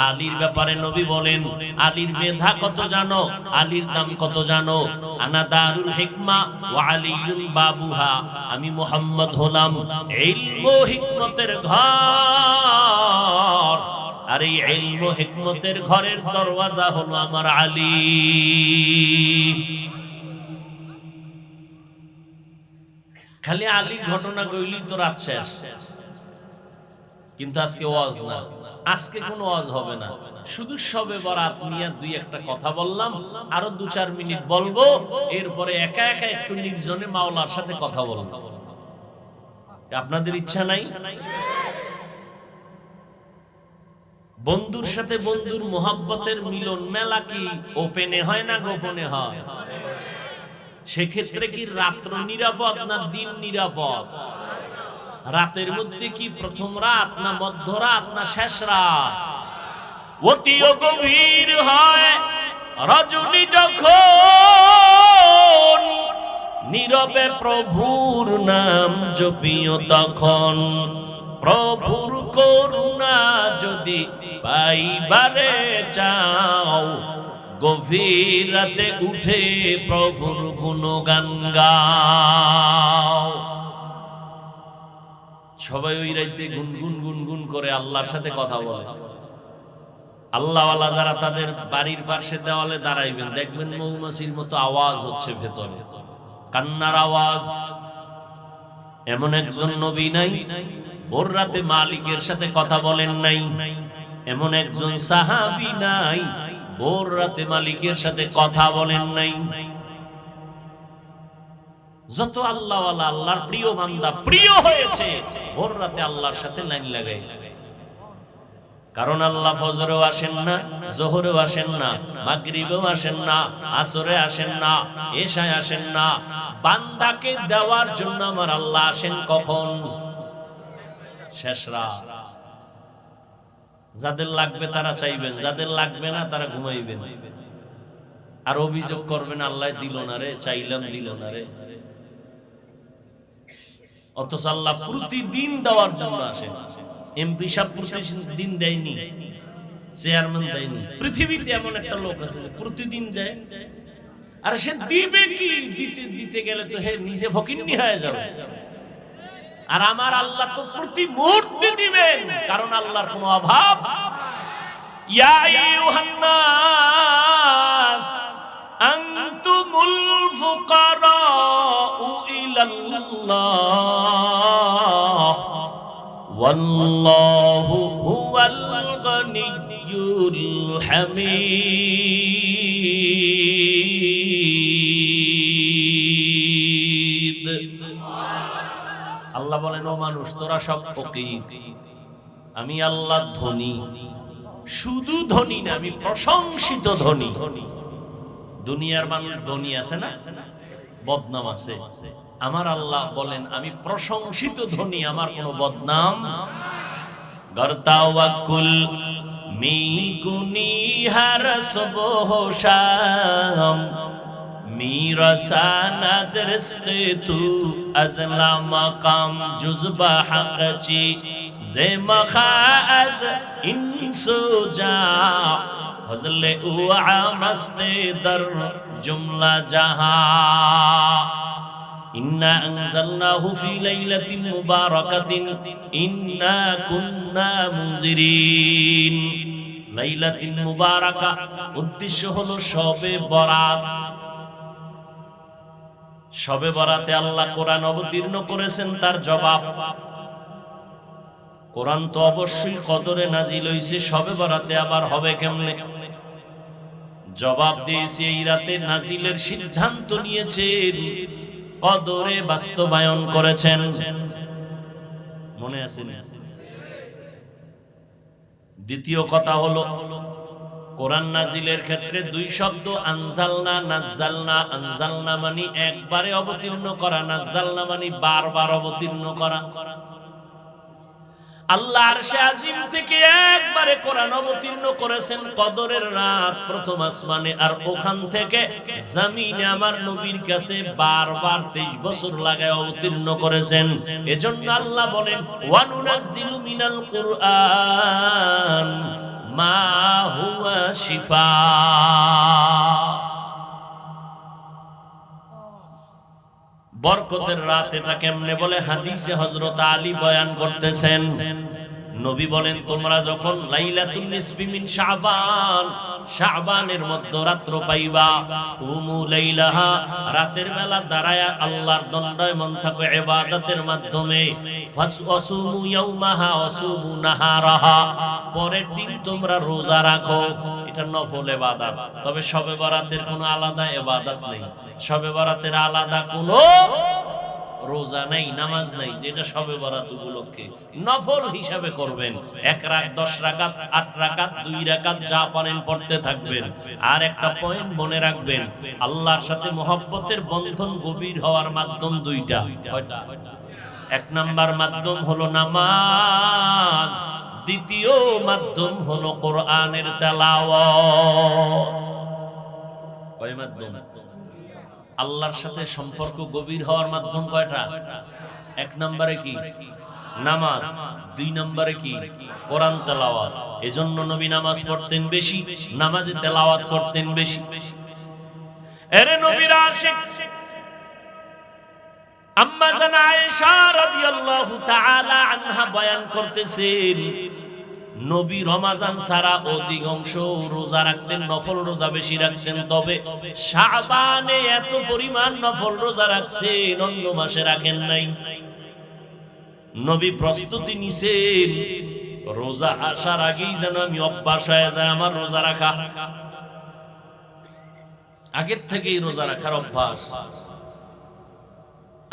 আলীর ব্যাপারে নবী বলেন, আলীর মেধা কত জানো? আলীর দাম কত জানো? আনা দারুল হিকমা ওয়া আলীউল বাবুহা, আমি মুহাম্মদ হলাম ইলম ও হিকমতের ঘর, আর এই ইলম ও হিকমতের ঘরের দরওয়াজা হলো আমার আলী। খালি আলীর ঘটনা কইলি তো রাত শেষ, কিন্তু আজকে ওয়াজ না, আজকে কোনো ওয়াজ হবে না, শুধু শবে বরাত নিয়ে 2-1টা কথা বললাম, আরো 2-4 মিনিট বলবো, এরপরে একা একা একটু নির্জনে মাওলার সাথে কথা বলবো। আপনাদের ইচ্ছা নাই? বন্ধুর সাথে বন্ধুর মোহাব্বতের মিলন মেলা কি ওপেনে হয় না গোপনে হয়? সেক্ষেত্রে কি রাত্র নিরাপদ না দিন নিরাপদ? রাতের মধ্যে কি প্রথম রাত না মধ্যরাত না শেষ রাত? অতিও গভীর হয় রজনী যখন, নীরবে প্রভুর নাম জপিও তখন। প্রভুর করুণা যদি পাইবারে চাও, গভীর রাতে উঠে প্রভুর গুণগান গাও। সবাই ওই রাইতে গুনগুন গুনগুন করে আল্লাহর সাথে কথা বলে। আল্লাহওয়ালা যারা তাদের বাড়ির পাশে দেওয়ালে দাঁড়াইবেন, দেখবেন মৌমাছির মতো আওয়াজ হচ্ছে ভেতরে। কান্নার আওয়াজ। এমন একজন নবী নাই ভোর রাতে মালিকের সাথে কথা বলেন নাই, এমন একজন সাহাবী নাই ভোর রাতে মালিকের সাথে কথা বলেন নাই। যত আল্লাহওয়ালা, আল্লাহর প্রিয় বান্দা প্রিয় হয়েছে ভোর রাতে আল্লাহর সাথে লাইন লাগাই। কারণ আল্লাহ ফজরেও আসেন না, জোহরেও আসেন না, মাগরিবেও আসেন না, আসরে আসেন না, এশায় আসেন না। বান্দাকে দেওয়ার জন্য আমার আল্লাহ আসেন কখন? শেষ রাত। যাদের লাগবে তারা চাইবেন, যাদের লাগবে না তারা ঘুমাইবেন আর অভিযোগ করবেন আল্লাহ দিল না রে, চাইলাম দিল না রে। অথচ আল্লাহ প্রতিদিন দেওয়ার জন্য আসেন। এমপি সাহেব প্রতিদিন দেয়নি, চেয়ারম্যান দেয়নি। পৃথিবীতে এমন একটা লোক আছে যে প্রতিদিন দেয়। আর সে দিবে কি? দিতে দিতে গেলে তো হে নিজে ফকিন্নি হয়ে যাবে। আর আমার আল্লাহ তো প্রতি মুহূর্তে দিবেন, কারণ আল্লাহর কোনো অভাব। ইয়া আইয়ুহান নাস আনতুমুল ফুকারাউ ইলাল্লাহ ওয়াল্লাহু হুয়াল গনিয়্যুল হামিদ। আল্লাহ বলেন, ও মানুষ তোরা সব ফকির, আমি আল্লাহ ধনী। শুধু ধনী না, আমি প্রশংসিত ধনী। দুনিয়ার মানুষ ধনী আছে না, বদনাম আছে। আমার আল্লাহ বলেন আমি প্রশংসিত ধনী, আমার কোনো বদনাম। গরতাওয়াকুল মিকুনি হার সুবহ শাম میرساند رزق تو از لامقام جز به حق چی زمخا از این سوجا فضل او عامست در جمله جهان إنا أنزلناه في ليلة مباركة إنا كنا منذرين লাইলাতুল মুবারাকা উদ্দেশ্য হলো শবে বরাত। শবে বরাতে আল্লাহ কোরআন অবতীর্ণ করেছেন, তার জবাব। কোরআন তো অবশ্যই কদরে নাজিল হইছে, শবে বরাতে আবার হবে কেমনে? জবাব দিয়েছে এই রাতে নাজিলের সিদ্ধান্ত নিয়েছেন, কদরে বাস্তবায়ন করেছেন। মনে আছে না? দ্বিতীয় কথা হলো কোরআন নাজিলের ক্ষেত্রে দুই শব্দ, আনজালনা নাজ্জালনা। আনজালনা মানে একবারে অবতীর্ণ করা, নাজ্জালনা মানে বারবার অবতীর্ণ করা। আল্লাহ আরশে আজিম থেকে একবারে কোরআন অবতীর্ণ করেছেন কদরের রাত প্রথম আসমানে, আর ওখান থেকে জমিনে আমার নবীর কাছে বারবার 23 বছর লাগায় অবতীর্ণ করেছেন। এজন্য আল্লাহ বলেন ওয়ানুনাজ্জিলু মিনাল কুরআন মা হুয়া শিফা। বরকতের রাত এটা কেমনে বলে হাদিসে হযরত আলী বয়ান করতেছেন। নবী বলেন তোমরা যখন লাইলাতুন নিসফি মিন শাবান, শাবানের মধ্যরাত্র পাইবা, উমু লাইলাহা, রাতের বেলা দাঁড়ায়া আল্লাহর দণ্ডায়মান থাকো ইবাদতের মাধ্যমে, ফাসওয়াসুমু ইয়াউমাহা ওয়াসুমু নাহারাহা, পরের দিন তোমরা রোজা রাখো। এটা নফল ইবাদত। তবে শবে বরাতের কোনো আলাদা ইবাদত নেই, শবে বরাতের আলাদা কোনো রোজা নাই, নামাজ নাই, যেটা শবে বরাত উপলক্ষে নফল হিসাবে করবেন। 1 রাকাত, 10 রাকাত, 8 রাকাত, 2 রাকাত যা পারেন পড়তে থাকবেন। আর একটা পয়েন্ট মনে রাখবেন, আল্লাহর সাথে মহব্বতের বন্ধন গভীর হওয়ার মাধ্যম দুইটা। কয়টা? 1 নাম্বার মাধ্যম হলো নামাজ, দ্বিতীয় মাধ্যম হলো কোরআনের তেলাওয়াত। কয় মাধ্যম? আল্লাহর সাথে সম্পর্ক গভীর হওয়ার মাধ্যম কয়টা? 1 নম্বরে কি? নামাজ। 2 নম্বরে কি? কোরআন তেলাওয়াত। এজন্য নবী নামাজ পড়তেন বেশি, নামাজে তেলাওয়াত করতেন বেশি। এরে নবীর আশিক আম্মা জান আয়েশা রাদিয়াল্লাহু তাআলা আনহা বয়ান করতেছেন, নবী রমাজান ছাড়া অধিকাংশ রোজা রাখতেন, নফল রোজা বেশি রাখতেন। তবে শাবানে এত পরিমাণ নফল রোজা রাখছেন, অন্য মাসে রাখেন নাই। নবী প্রস্তুতি নিছেন, রোজা আসার আগেই যেন আমি অভ্যাস হয়ে যায় আমার রোজা রাখা। আগের থেকেই রোজা রাখার অভ্যাস।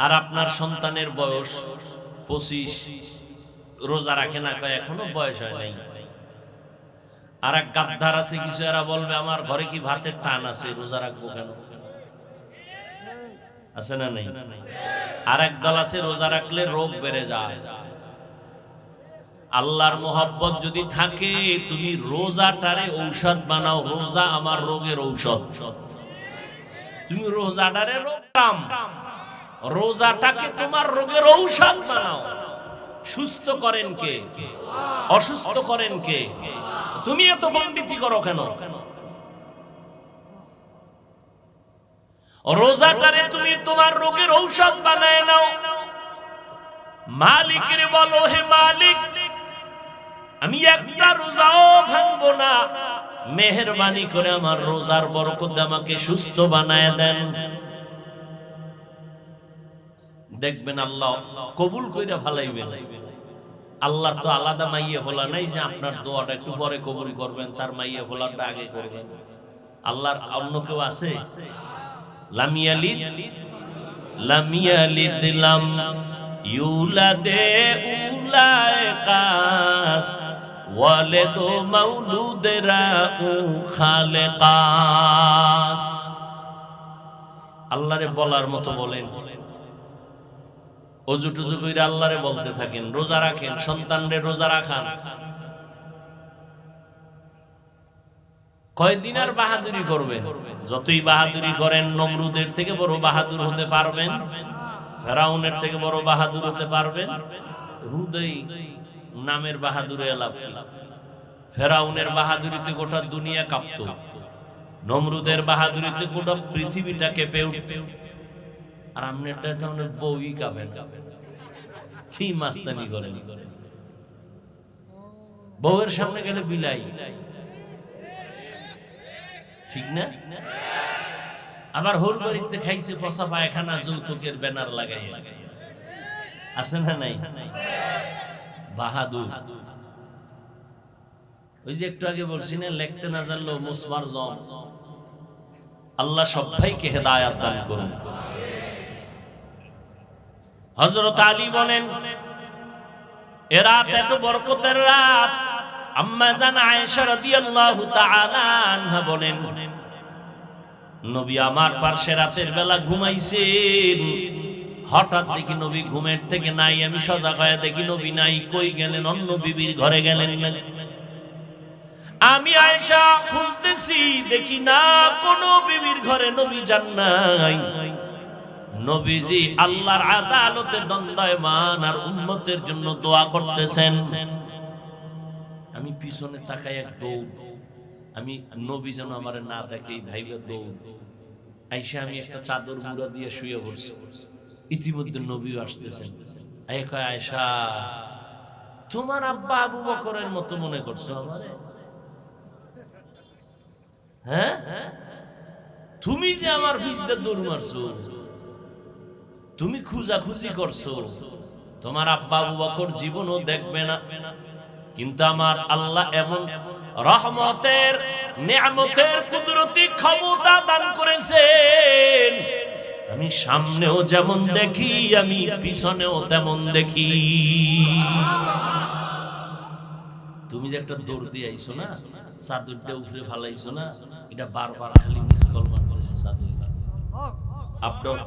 আর আপনার সন্তানের বয়স 25, রোজা রাখে না, কয় এখনো বয়স হয় নাই। আর এক গাদ্দার আছে কিছু, এরা বলবে আমার ঘরে কি ভাতের টান আছে, রোজা রাখবো কেন? আছে না নেই? আর এক দল আছে রোজা রাখলে রোগ বেড়ে যায়। আল্লাহর মোহাব্বত যদি থাকে, তুমি রোজাটারে ঔষধ বানাও। রোজা আমার রোগের ঔষধ। তুমি রোজাটারে রোগাম, রোজাটাকে তোমার রোগের ঔষধ বানাও। সুস্থ করেন কে? অসুস্থ করেন কে? তুমি এত পণ্ডিতি করো কেন? রোজাটারে তুমি তোমার রোগের ঔষধ বানায় নাও। মালিকের বলো, হে মালিক, আমি একটা রোজাও ভাঙবো না, মেহেরবানি করে আমার রোজার বরকতে আমাকে সুস্থ বানায় দেন। দেখবেন আল্লাহ কবুল কইরা ফালাইবেন। আল্লাহর তো আলাদা মাইয়া ফোলা নাই যে আপনার দোয়াটা একটু পরে কবুল করবেন, তার মাইয়া ফোলাটা আগে করবেন। আল্লাহর অন্য কেউ আছে? লাম ইয়ালিদ লাম ইয়ালিদ লাম ইউলাদে উলাইকাস ওয়ালিদু মাউলুদেরা উ খালেকাস। আল্লাহরে বলার মতো বলেন, অজু টুজু কইরা আল্লাহরে বলতে থাকেন, রোজা রাখেন, সন্তানরে রোজা রাখান। কয়দিন আর বাহাদুরি করবেন? যতই বাহাদুরি করেন, নমরুদের থেকে বড় বাহাদুর হতে পারবেন, ফেরাউনের থেকে বড় বাহাদুর হতে পারবেন? হুদই নামের বাহাদুরে লাভ। ফেরাউনের বাহাদুরিতে গোটা দুনিয়া কাঁপত, নমরুদের বাহাদুরিতে গোটা পৃথিবীটা কেঁপে উঠত। আর আপনারটা যেমন বউই কাঁপেন, কি মাস্তানি করেন। বউয়ের সামনে গেলে বিলাই, ঠিক না? আবার হোর বাড়িতে খাইছে পচা পায়খানা, যৌতুকের ব্যানার লাগাই। আছে না নাই? বাহাদুর। ওই যে একটু আগে বলছি না, লিখতে না জানলো মুসমার জম। আল্লাহ সবাইকে হেদায়েত দান করুন। হযরত আলী বলেন, এ রাত এত বরকতের রাত। আম্মা জান আয়েশা রাদিয়াল্লাহু তাআলা আনহা বলেন, নবী আমার পাশে রাতের বেলা ঘুমাইছেন। হঠাৎ দেখি নবী ঘুমের থেকে নাই। আমি সজাগ হয়ে দেখি নবী নাই। কই গেলেন? অন্য বিবির ঘরে গেলেন। আমি আয়েশা খুঁজতেছি, দেখি না কোনো বিবির ঘরে নবী যান নাই। নবীজি আল্লাহর আদালতে দণ্ডায়মান আর উম্মতের জন্য দোয়া করতেছেন। আমি পিছনে তাকাই, এক দৌড়। আমি নবী যেন আমার না দেখে ভাইবে দৌড়। আয়েশা আমি একটা চাদর মুড়া দিয়ে শুয়ে পড়ছি। ইতিমধ্যে নবীও আসতেছেন। আয়েশা, তোমার আব্বা আবু বকরের মতো মনে করছো আমারে? হ্যাঁ, তুমি যে আমার ভিজতে দৌড় মারছো, তুমি খুঁজাখুঁজি করছো, তোমার আব্বা আবু বকর জীবনও দেখবে না। কিন্তু আমার আল্লাহ এমন রহমতের, নিয়ামতের, কুদরতি ক্ষমতা দান করেছেন, আমি সামনেও যেমন দেখি, আমি পিছনেও তেমন দেখি। তুমি যে একটা দৌড় দিয়ে আইছো না, চাদরটা উপরে ফালাইছো না, এটা বারবার খালি মিস কল মারতেছে চাদর। আপডাউন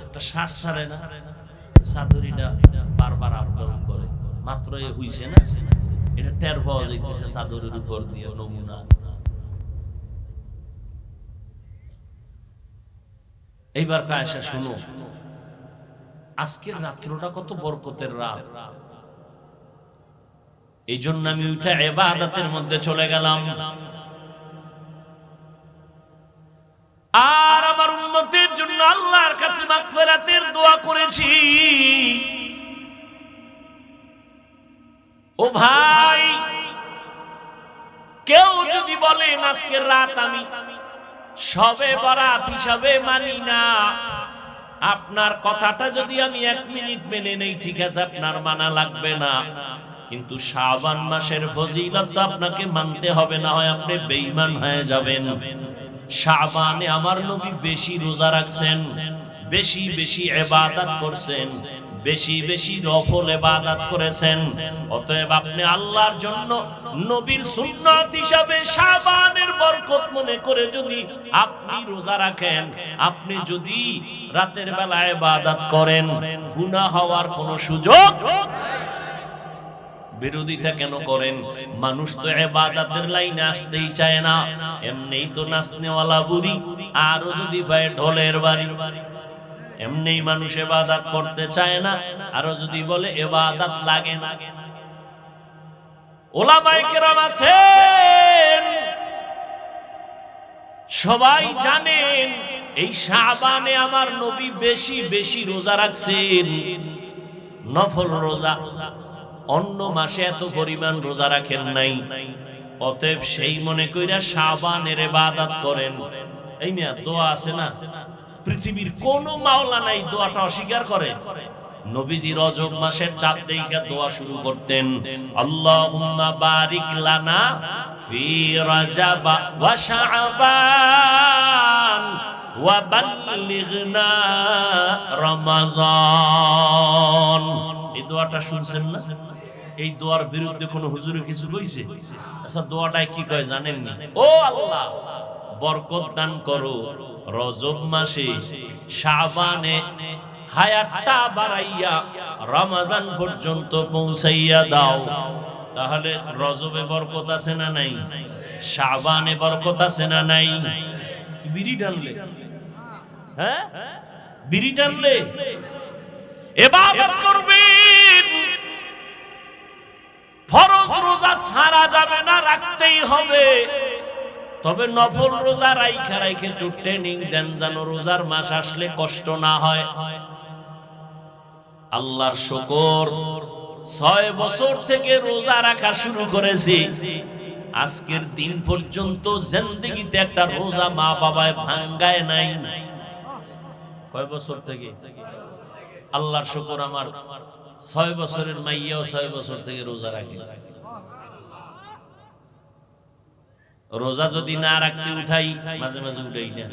একটা শ্বাস ছাড়ে না, চাদরিটা বারবার আপডাউন করে। মাত্র এ হইছে না, এটা টের পাওয়া যাইতেছে চাদরের উপর দিয়ে নমুনা। এইবার আয়েশা শুনো, আজকের রাত্রটা কত বরকতের রাত। এই জন্য আমি উঠে ইবাদতের মধ্যে চলে গেলাম। আর আমার উম্মতের জন্য আল্লাহর কাছে মাগফিরাতের দোয়া করেছি। ও ভাই, কেউ যদি বলেন আজকের রাত আমি শবে বরাত হিসাবে মানি না, আপনার কথাটা যদি আমি 1 মিনিট মেনে নেই, ঠিক আছে, আপনার মানা লাগবে না, কিন্তু শাবান মাসের ফজিলত তো আপনাকে মানতে হবে, না হয় আপনি বেঈমান হয়ে যাবেন। শাবানে আমার নবী বেশি রোজা রাখছেন, বেশি বেশি ইবাদত করছেন, বেশি বেশি নফল ইবাদত করেছেন। অতএব আপনি আল্লাহর জন্য নবীর সুন্নাত হিসাবে শাবানের বরকত মনে করে যদি আপনি রোজা রাখেন, আপনি যদি রাতের বেলা ইবাদত করেন, গুনাহ হওয়ার কোনো সুযোগ। বিরোধিতা কেন করেন? মানুষ তো ইবাদতের লাইনে আসতেই চায় না, এমনিই তো নাচনেওয়ালা বুড়ি, আরো যদি পায় ঢোলের বাড়ি। এমনিই মানুষ ইবাদত করতে চায় না, আরো যদি বলে ইবাদত লাগে না। উলামায়ে কেরাম আছেন, সবাই জানেন এই শাবানে আমার নবী বেশি বেশি রোজা রাখছেন, নফল রোজা। অন্য মাসে এত পরিমাণ রোজা রাখেন নাই। অতএব সেই মনে কইরা শাবানের ইবাদত করেন। এই মিয়া দোয়া আছে না, পৃথিবীর কোন মাওলা নাই দোয়াটা অস্বীকার করে। নবীজি রজব মাসের চাঁদ দেখে দোয়া শুরু করতেন, আল্লাহুম্মা বারিক লানা ফি রজব ওয়া শাবান ওয়া বাল্লিগনা রমাজান। এই দোয়াটা শুনছেন না? এই দোয়ার বিরুদ্ধে কোন হুজুরে কিছু কইছে? আচ্ছা, দোয়াটায় কি কয় জানেন না? ও আল্লাহ, বরকত দান করো রজব মাসে, শাবানে হায়াতটা বাড়াইয়া রমজান পর্যন্ত পৌঁছাইয়া দাও। তাহলে রজবে বরকত আছে না নাই? শাবানে বরকত আছে না নাই? কি বিড়ি টানলে? হ্যাঁ, বিড়ি টানলে? ইবাদত করবেন, ফরজ রোজা ছাড়া যাবে না, রাখতেই হবে। তবে নফল রোজা রাইখা রাইখে একটু ট্রেনিং দেন, যেন রোজার মাস আসলে কষ্ট না হয়। আল্লাহর শুকর, 6 বছর থেকে রোজা রাখা শুরু করেছি, আজকের দিন পর্যন্ত জিন্দেগিতে একটা রোজা মা বাবায় ভাঙ্গায় নাই। কয় বছর থেকে? আল্লাহর শুকর, আমার 6 বছরের মাইয়াও 6 বছর থেকে রোজা রাখে। রোজা যদি না রাখতে উঠাই, মাঝে মাঝে উঠাই না,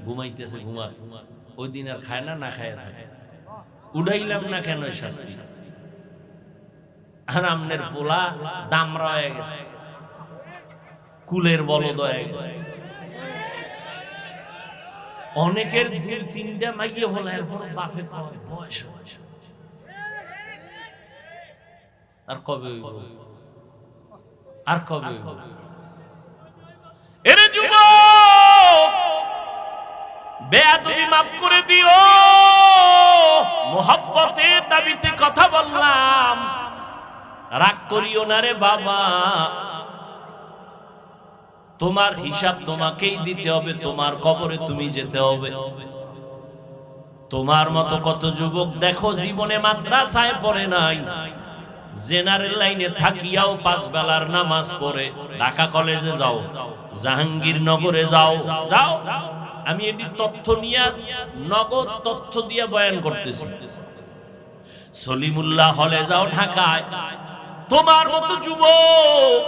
ঘুমাইতেছে ঘুমা, ওই দিন আর খায় না, না খায় থাকে। উঠাইলাম না কেন শাস্তি? আর আমনের পোলা দামরা হয়ে গেছে, কুলের বলদ হয়ে গেছে। অনেকের 2-3টা মাইয়া হলে এরপর বাপে বয়স আর কবে হইব? আর কবে হইব? এরে যুবক, বেয়াদবি মাফ করে দিও, মোহাব্বতের দাবিতে কথা বললাম, রাগ করিও না রে বাবা। তোমার হিসাব তোমাকেই দিতে হবে, তোমার কবরে তুমি যেতে হবে। তোমার মতো কত যুবক দেখো জীবনে মাদ্রাসায় পড়ে নাই, জেনারেল লাইনে থাকিয়াও 5 বেলার নামাজ পড়ে। ঢাকা কলেজে যাও, জাহাঙ্গীরনগরে যাও, যাও, আমি এটি তথ্য নিয়ে নগদ তথ্য দিয়ে বয়ান করতেছি। সলিমুল্লাহ হলে যাও ঢাকায়, তোমার মতো যুবক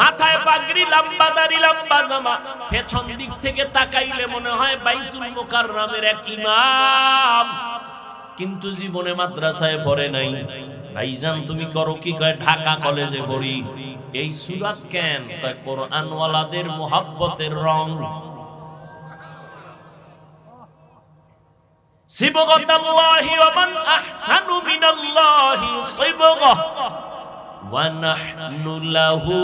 মাথায় পাগড়ি, লম্বা দাড়ি, লম্বা জামা, পেছন দিক থেকে তাকাইলে মনে হয় বাইতুল মুকাররমের এক ইমাম, কিন্তু জীবনে মাদ্রাসায় পড়ে নাই। ভাইজান তুমি করো কি? কয় ঢাকা কলেজে পড়ি। এই সূরা কেন? কয় কোরআন ওয়ালাদের মুহাব্বতের রং। সিবগাতাল্লাহি ওয়া মান আহসানু মিনাল্লাহি সিবগা ওয়া নাহনু লাহু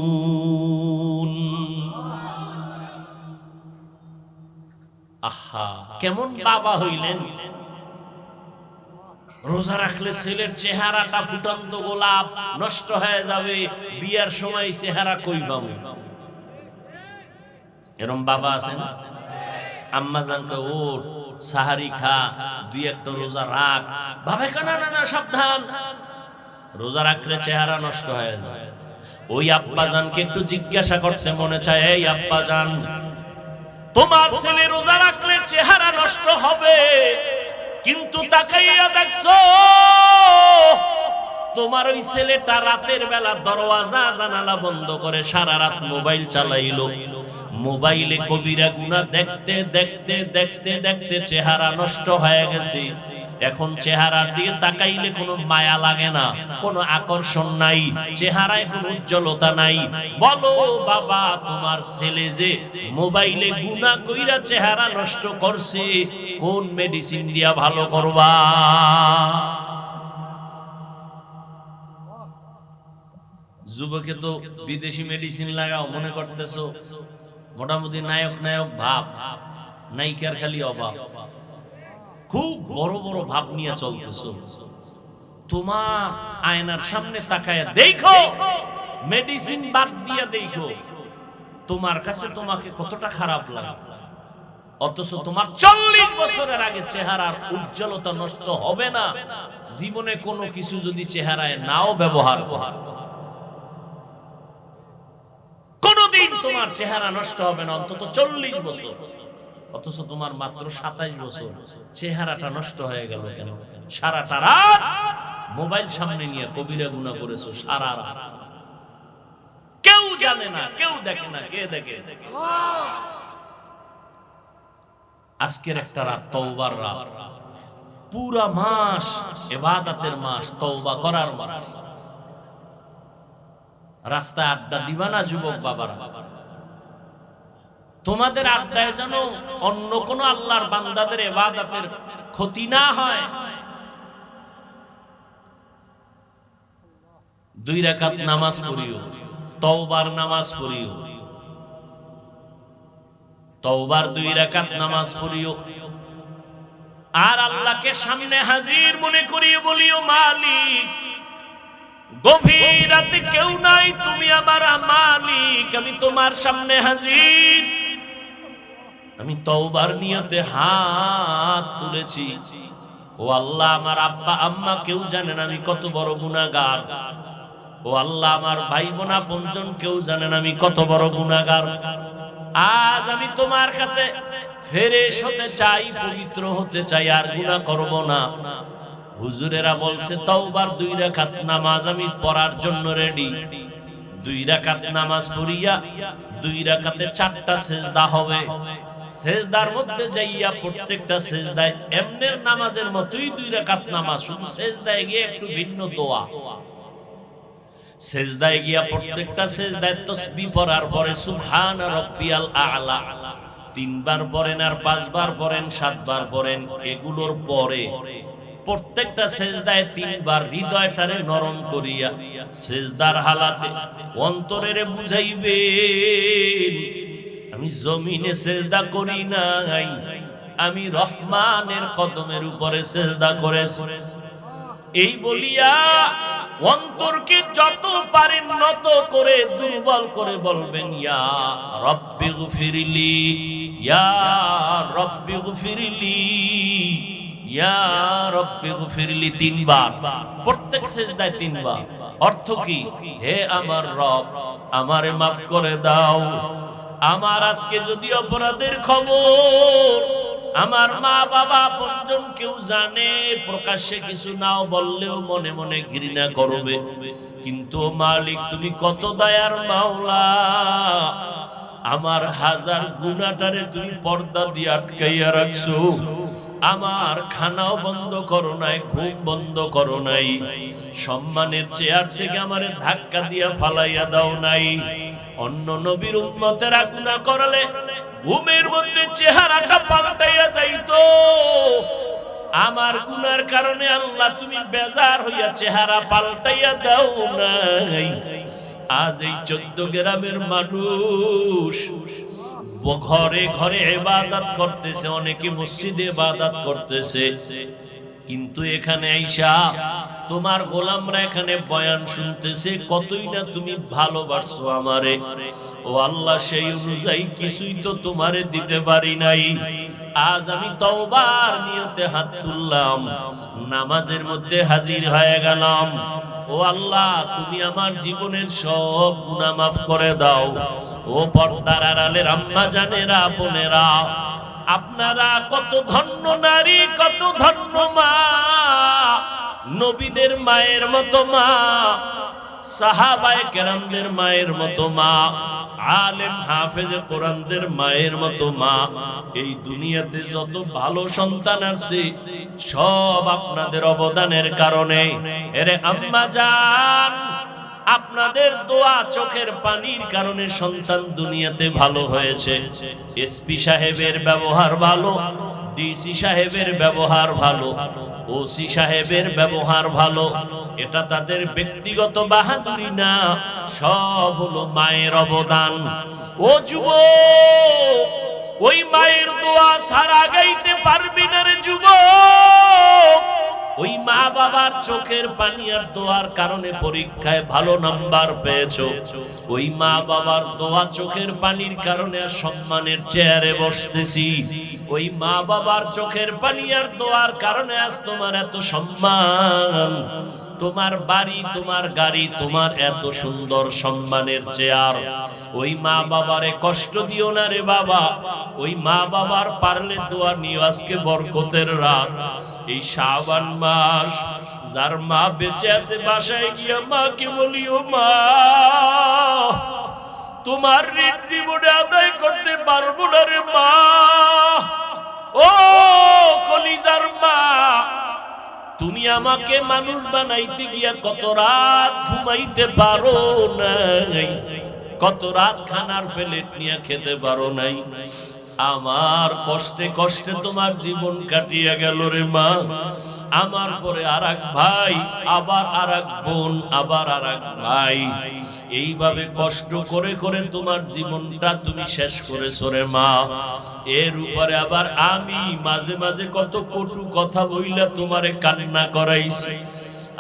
আবিদুন। আহা, কেমন বাবা হইলেন! রোজা রাখলে ছেলের চেহারাটা ফুটন্ত গোলাপ, নষ্ট হয়ে যাবে, বিয়ার সময় চেহারা কই পাবো? এরম বাবা আছেন? আম্মা জানকে ওঠ, সাহারি খা, 2-1টা রোজা রাখ। বাবা না না না, সাবধান, রোজা রাখলে চেহারা নষ্ট হয়ে যায়। ওই আব্বাজানকে একটু জিজ্ঞাসা করতে মনে চায়, এই আব্বাজান, তোমার ছেলে রোজা রাখলে চেহারা নষ্ট হবে, কিন্তু তাকাইয়া দেখছো তোমার ওই ছেলেটা রাতের বেলা দরওয়াজা জানালা বন্ধ করে সারা রাত মোবাইল চালাইলো। মোবাইলে কবিরা গুনাহ দেখতে দেখতে দেখতে দেখতে চেহারা নষ্ট হয়ে গেছে। এখন চেহারার দিকে তাকাইলে কোনো মায়া লাগে না, কোনো আকর্ষণ নাই, চেহারায় কোনো উজ্জ্বলতা নাই। বলো বাবা, তোমার ছেলে যে মোবাইলে গুনাহ কইরা চেহারা নষ্ট করছে, কোন মেডিসিন দিয়া ভালো করবা? যুবকে তো বিদেশি মেডিসিন লাগাও মনে করতেছো, মোটামুটি নায়ক নায়ক ভাব, নায়িকার খালি অভাব, খুব বড় বড় ভাব নিয়ে চলতেছো। তোমার আয়নার সামনে তাকায় দেখো, মেডিসিন বাদ দিয়ে দেখো তোমার কাছে তোমাকে কতটা খারাপ লাগে। অথচ তোমার 40 বছরের আগে চেহারার উজ্জ্বলতা নষ্ট হবে না। জীবনে কোনো কিছু যদি চেহারায় নাও ব্যবহার কোনদিন তোমার চেহারা নষ্ট হবে না, অন্তত 40 বছর। অথচ তোমার মাত্র 27 বছর, চেহারাটা নষ্ট হয়ে গেল কেন? সারাটা রাত মোবাইল সামনে নিয়ে কবিরা গুনাহ করেছো সারা রাত। কেউ জানে না, কেউ দেখে না, কে দেখে? আজকের একটা রাত তওবার রাত, পুরা মাস ইবাদতের মাস, তওবা করার মাস। রাস্তায় আড্ডা দিবা না যুবক বাবারা? তোমাদের আড্ডায় যেন অন্য কোন আল্লাহর বান্দাদের ইবাদতের ক্ষতি না হয়। 2 রাকাত নামাজ পড়িও, তওবার নামাজ পড়িও, তওবার 2 রাকাত নামাজ পড়িও। আর আল্লাহকে সামনে হাজির মনে করিয়ে বলিও, মালিক, গভীর রাতে কেউ নাই, তুমি আমার মালিক, আমি তোমার সামনে হাজির, আমি তওবার নিয়তে হাত তুলেছি। ও আল্লাহ, আমার আব্বা আম্মা কেউ জানেন আমি কত বড় গুনাহগার। ও আল্লাহ, আমার ভাই বোন আপনজন কেউ জানেন আমি কত বড় গুনাহগার। আজ আমি তোমার কাছে ফেরেশ হতে চাই, পবিত্র হতে চাই, আর গুনাহ করব না। হুজুরেরা বলছে তওবার 2 রাকাত নামাজ আমি পড়ার জন্য রেডি। 2 রাকাত নামাজ পড়িয়া 2 রাকাতে 4টা সিজদা হবে। সিজদার মধ্যে যাইয়া প্রত্যেকটা সিজদায় এমনের নামাজের মতোই 2 রাকাত নামাজ, শুধু সিজদায় গিয়ে একটু ভিন্ন দোয়া। সিজদায় গিয়া প্রত্যেকটা সিজদায় তাসবিহ পড়ার পরে সুবহান রাব্বিয়াল আ'লা 3 বার পড়েন, আর 5 বার পড়েন, 7 বার পড়েন। এগুলোর পরে প্রত্যেকটা সিজদায় 3 বার হৃদয়টারে নরম করিয়া সিজদার হালাতে অন্তরেরে বুঝাইবেন, আমি জমিনে সিজদা করি নাই, আমি রহমানের কদমের উপরে সিজদা করেছি। এই বলিয়া অন্তরকে যত পারেন নত করে দুর্বল করে বলবেন, ইয়া রব্বি গফিরলি, ইয়া রব্বি গফিরলি, ইয়া রব্বি গফিরলি 3 বার, প্রত্যেক সিজদায় 3 বার। অর্থ কি? হে আমার রব, আমারে মাফ করে দাও। আমার আজকে যদি অপরাধের খবর আমার মা বাবা আপনজন কেউ জানে, প্রকাশ্যে কিছু নাও বললেও মনে মনে ঘৃণা করবে, কিন্তু মালিক তুমি কত দয়ার মাওলা, আমার হাজার গুনাহটারে তুমি পর্দা দিয়ে আটকাইয়া রাখছো। আমার খানাও বন্ধ করো নাই, ঘুম বন্ধ করো নাই, সম্মানের চেয়ার থেকে আমারে ধাক্কা দিয়া ফালাইয়া দাও নাই। অন্য নবীর উম্মতেরা গুনাহ করলে ঘুমের মধ্যে চেহারাটা পাল্টাইয়া যাইতো, আমার গুনার কারণে আল্লাহ তুমি বেজার হইয়া চেহারা পাল্টাইয়া দাও নাই। আজ এই 14 গ্রামের মানুষ ঘরে ঘরে ইবাদত করতেছে, অনেকে মসজিদে ইবাদত করতেছে, কিন্তু এখানে আইসা তোমার গোলামরা এখানে বয়ান শুনতেছে, কতই না তুমি ভালোবাসো আমারে। ও আল্লাহ, সেই অনুযায়ী কিছুই তো তোমারে দিতে পারি নাই। আজ আমি তওবার নিয়তে হাত তুললাম, নামাজের মধ্যে হাজির হয়ে গেলাম। ও আল্লাহ তুমি আমার জীবনের সব গুনাহ মাফ করে দাও। ও পর্দার আড়ালের আম্মা জানেরা, বোনেরা, আপনারা কত ধন্য নারী, কত ধন্য মা, নবীদের মায়ের মতো মা, সাহাবায়ে কেরামদের মায়ের মতো মা, আলেম হাফেজে কোরআনদের মায়ের মতো মা। এই দুনিয়াতে যত ভালো সন্তান আছে সব আপনাদের অবদানের কারণে। এরে আম্মা জান, আপনাদের দোয়া, চোখের পানির কারণে সন্তান দুনিয়াতে ভালো হয়েছে। এসপি সাহেবের ব্যবহার ভালো, ডিসি সাহেবের ব্যবহার ভালো, ওসি সাহেবের ব্যবহার ভালো, এটা তাদের ব্যক্তিগত বাহাদুরি না, সব হলো মায়ের অবদান। ও যুবক, ওই মায়ের দোয়া ছাড়া গাইতে পারবি না রে যুবক। ওই মা বাবার চোখের পানি আর দোয়ার কারণে পরীক্ষায় ভালো নাম্বার পেয়েছো। ওই মা বাবার দোয়া, চোখের পানির কারণে আর সম্মানের চেয়ারে বসতেছি। ওই মা বাবার চোখের পানি আর দোয়ার কারণে আজ তোমার এত সম্মান, তোমার বাড়ি, তোমার গাড়ি, তোমার এত সুন্দর সম্মানের চেয়ার। ওই মা বাবারে কষ্ট দিও না রে বাবা। ওই মা বাবার পারলে দোয়া নিও। আজকে বরকতের রাত, এই শাবান মাস, যার মা বেঁচে আছে বাসায় গিয়া মাকে বলিও, মা তোমার ঋণ জীবনে আদায় করতে পারবো না রে মা। ও কলিজার মা, তুমি আমাকে মানুষ বানাইতে গিয়া কত রাত ঘুমাইতে পারো নাই, কত রাত খানার প্লেট নিয়ে খেতে পারো নাই। আমার কষ্টে কষ্টে তোমার জীবন কাটিয়া গেল রে মা। আমার পরে আরেক ভাই, আবার আরেক বোন, আবার আরেক ভাই, এইভাবে কষ্ট করে করে তোমার জীবনটা তুমি শেষ করেছো রে মা। এর উপরে আবার আমি মাঝে মাঝে কত কটু কথা বইলা তোমারে কান্না করাইছি।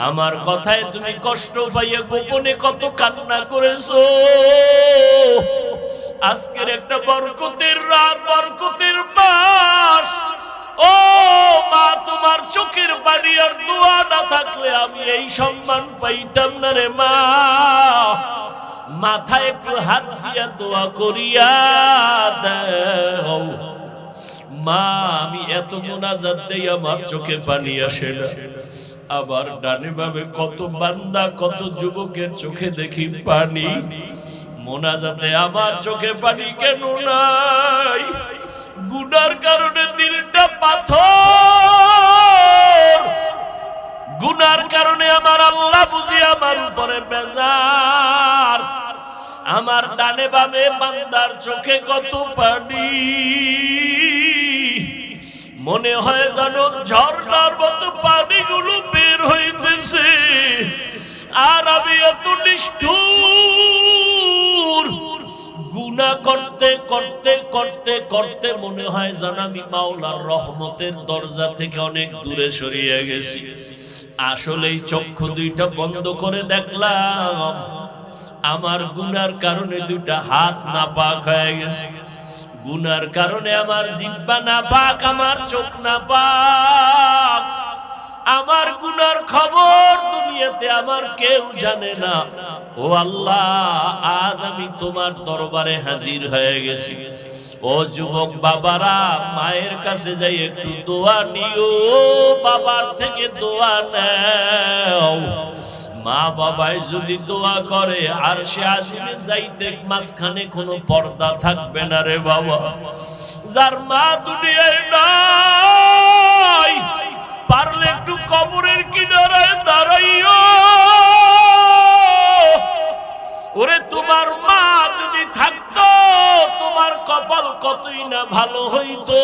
আমার কথায় তুমি কষ্ট পাইয়া গোপনে কত কান্না করেছো। আজকের একটা বরকতের রাত, বরকতের মাস। ও মা, তোমার চোখের পানি আর দোয়া না থাকলে আমি এই সম্মান পাইতাম না রে মা। মাথায় একটু হাত দিয়া দোয়া করিয়া দাও মা। আমি এত মোনাজাত দেই, আমার চোখে পানি আসে না। আবার ডানে বামে কত বান্দা, কত যুবকের চোখে দেখি পানি। মোনাজাতে আমার চোখে পানি কেন নাই? গুনার কারণে দিলটা পাথর। গুনার কারণে আমার আল্লাহ বুঝি আমার উপরে বেজার। আমার ডানে বামে বান্দার চোখে কত পানি, মনে হয় যেন ঝর্ণার মতো পানিগুলো বের হইতেছে। আর আমি এত নিষ্ঠুর, গুনাহ করতে করতে করতে করতে মনে হয় যেন আমি মাওলার রহমতের দরজা থেকে অনেক দূরে সরিয়ে গেছি। আসলেই চক্ষু দুইটা বন্ধ করে দেখলাম আমার গুনার কারণে দুইটা হাত নাপাক হয়ে গেছে। গুনার কারণে আমার জিহ্বা নাপাক, আমার চোখ নাপাক। আমার গুনার খবর দুনিয়াতে আমার কেউ জানে না। ও আল্লাহ, আজ আমি তোমার দরবারে হাজির হয়ে গেছি। ও যুবক বাবারা, মায়ের কাছে যাই একটু দোয়া নিও, বাবার থেকে দোয়া নাও। মা বাবাই যদি দোয়া করে আর সে আজিমে যাইতে মাঝখানে কোনো পর্দা থাকবে না রে বাবা। যার মা দুনিয়ায় নাই, পারলে একটু কবরের কিনারায় দাঁড়াইও। ওরে তোমার মা যদি থাকতো, তোমার কপাল কতই না ভালো হইতো।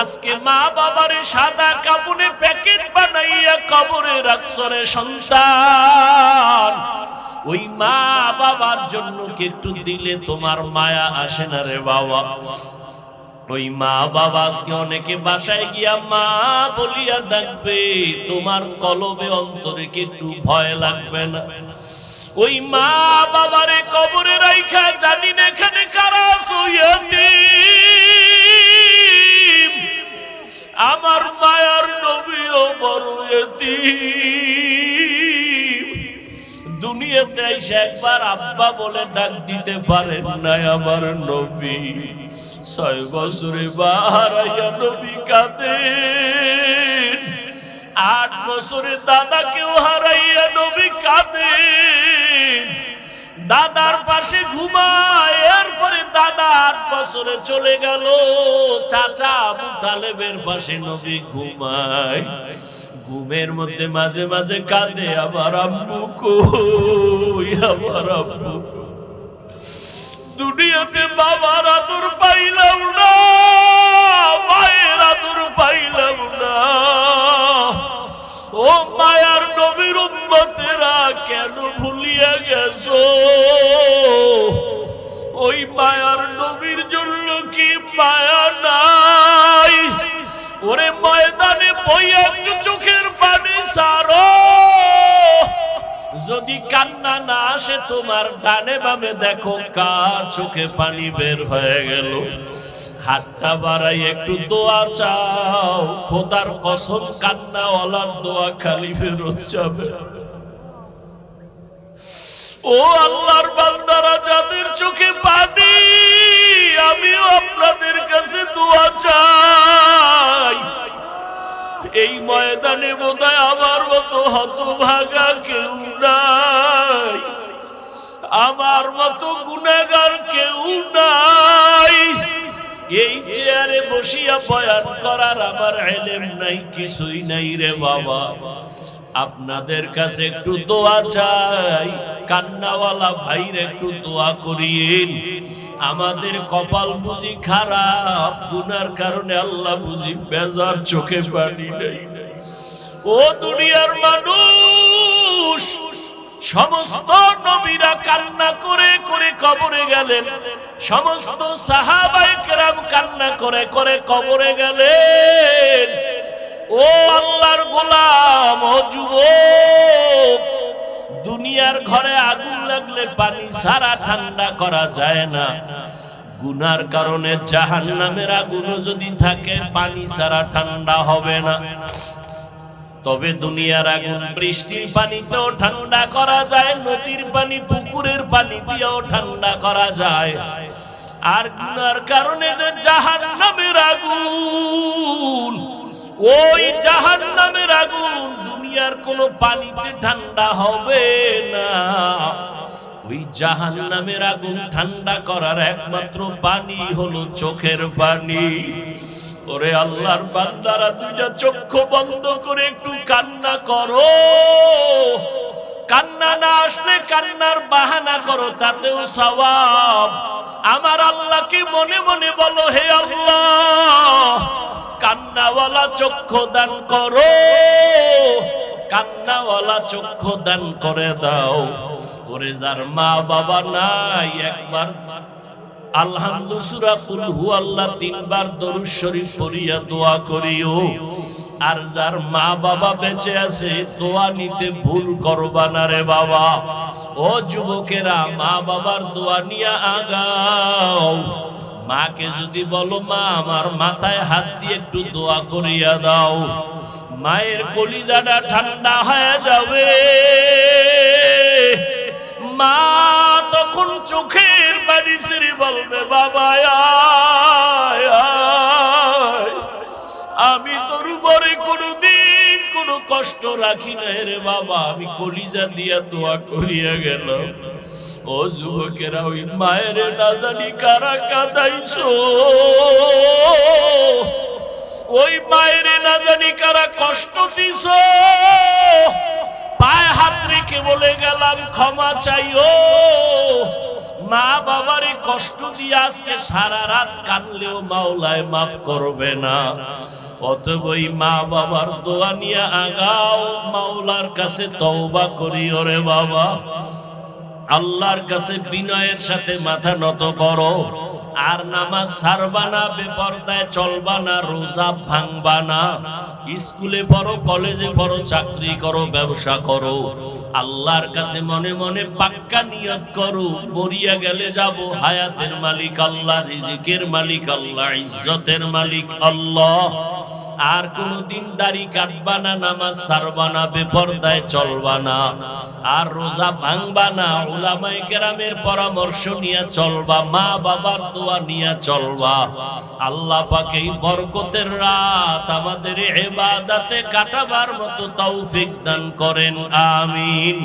আজকে মা বাবারে সাদা কাপড়ে প্যাকেট বানাইয়া কবরে রাখছো রে সন্তান। ওই মা বাবার জন্য কি একটু দিলে তোমার মায়া আসে না রে বাবা? ওই মা বাবা আজকে অনেকে বাসায় গিয়া মা বলিয়া ডাকবে, তোমার কলবে অন্তরে কি একটু ভয় লাগবে না? ওই মা বাবারে কবরে রাইখা জানি না এখানে কারা ইয়াতীম। আমার মায়ার নবীও বড় ইয়াতীম। দুনিয়াতে এসে একবার আব্বা বলে ডাক দিতে পারেন নাই আমার নবী। 6 বছরে বাহারাইয়া নবী কাঁদেন, 8 বছরে দাদাকেও হারাইয়া নবী কাঁদেন, দাদার পাশে ঘুমায়। এরপরে দাদা 8 বছরে চলে গেল, চাচা আবু তালেবের পাশে নবী ঘুমায়। ঘুমের মধ্যে মাঝে মাঝে কাঁদে, আমার আম্মু কই, আমার আম্মু। দুনিয়াতে বাবার আদর পাইলাম না, মায়ের আদর পাইলাম না। ও মায়ার নবীর উম্মতেরা, কেন ভুলিয়া গেছো? ওই মায়ার নবীর জন্য কি মায়া নাই? ওরে ময়দানে বইয়া একটু চোখের পানি সারো। যদি কান্না না আসে তোমার, ডানে বামে দেখো কার চোখে পানি বের হয়ে গেল। হাতটা বাড়াই একটু দোয়া চাও, খোদার কসম কান্নাওয়ালার দোয়া খালি ফেরত যাবে। ও আল্লাহর বান্দারা, যাদের চোখে পানি, আমিও আপনাদের কাছে দোয়া চাই। এই ময়দানে বোধহয় আমার মতো হতভাগা কেউ নাই, আমার মতো গুনাহগার কেউ নাই। এই চেয়ারে বসিয়া বয়ান করার আমার ইলম নাই, কিছুই নাই রে বাবা। আপনাদের কাছে একটু দোয়া চাই, কান্নাওয়ালা ভাইর একটু দোয়া করিয়েন। আমাদের কপাল বুঝি খারাপ, গুনার কারণে আল্লাহ বুঝি বেজার, চোখে পানি নেই। ও দুনিয়ার মানুষ, সমস্ত নবীরা কান্না করে করে কবরে গেলেন, সমস্ত সাহাবায়ে কেরাম কান্না করে করে কবরে গেলেন। ও আল্লাহর গোলাম, ও যুবক, দুনিয়ার ঘরে আগুন লাগলে পানি ছাড়া ঠান্ডা করা যায় না। গুনার কারণে জাহান্নামের আগুনও যদি থাকে, পানি ছাড়া ঠান্ডা হবে না। তবে দুনিয়ার আগুন বৃষ্টির পানিতেও ঠান্ডা করা যায়, নদীর পানি, পুকুরের পানি দিয়েও ঠান্ডা করা যায়। আর গুনার কারণে যে জাহান্নামের আগুন, ওই জাহান্নামের আগুন দুনিয়ার কোনো পানিতে ঠান্ডা হবে না। ওই জাহান্নামের আগুন ঠান্ডা করার একমাত্র পানি হলো চোখের পানি। ওরে আল্লাহর বান্দারা, দুইটা চক্ষু বন্ধ করে একটু কান্না করো। কান্না না আসলে কান্নার বাহানা করো, তাতেও সওয়াব। আমার আল্লাহকে মনে মনে বলো, হে আল্লাহ, কান্নাওয়ালা চক্ষু দান করো, কান্নাওয়ালা চক্ষু দান করে দাও। ওরে যার মা বাবা নাই, একবার আলহামদুলিল্লাহ সূরা কুল হুয়াল্লাহ 3 বার দরুদ শরীফ পড়িয়া দোয়া করিও। আর যার মা বাবা বেঁচে আছে, দোয়া নিতে ভুল করবা না রে বাবা। ও যুবকেরা, মা বাবার দোয়া নিয়ে আগাও। মাকে যদি বলো, মা আমার মাথায় হাত দিয়ে একটু দোয়া করিয়া দাও, মায়ের কলিজাটা ঠান্ডা হয়ে যাবে। মা তখন চোখের পানি ছেড়ে বলবে, বাবা আয় আয়, আমি তোর উপরে কোনদিন কোনো কষ্ট রাখি না রে বাবা, আমি কলিজা দিয়া দোয়া করিয়া গেলাম। ও যুবকেরা, ওই মায়ের না জানি কারা কাঁদাইছো, ওই মায়ের না জানি কারা কষ্ট দিছো। পায়ে হাত রেখে বলে গেলাম, ক্ষমা চাইও। মা বাবারে কষ্ট দিয়ে আজকে সারা রাত কাঁদলেও মাওলায় মাফ করবে না। অতএব ওই মা বাবার দোয়া নিয়ে আগাও, মাওলার কাছে তওবা করিও রে বাবা। আল্লাহর কাছে বিনয়ের সাথে মাথা নত করো। আর নামাজ ছাড়বা না, বেপরদায় চলবা না, রোজা ভাঙবা না। স্কুলে পড়ো, কলেজে পড়ো, চাকরি করো, ব্যবসা করো, আল্লাহর কাছে মনে মনে পাক্কা নিয়ত করো, মরিয়া গেলে যাব হায়াতের মালিক আল্লাহ, রিজিকের মালিক আল্লাহ, ইজ্জতের মালিক আল্লাহ। আর কোনদিন দাড়ি কাটবা না, নামাজ ছাড়বা না, বেপরদায় চলবা না, আর রোজা ভাঙবা না, উলামায়ে কেরামের পরামর্শ নিয়ে চলবা, মা বাবার দোয়া নিয়ে চলবা। আল্লাহ পাক এই বরকতের রাত আমাদের ইবাদতে কাটাবার মতো তৌফিক দান করেন, আমিন।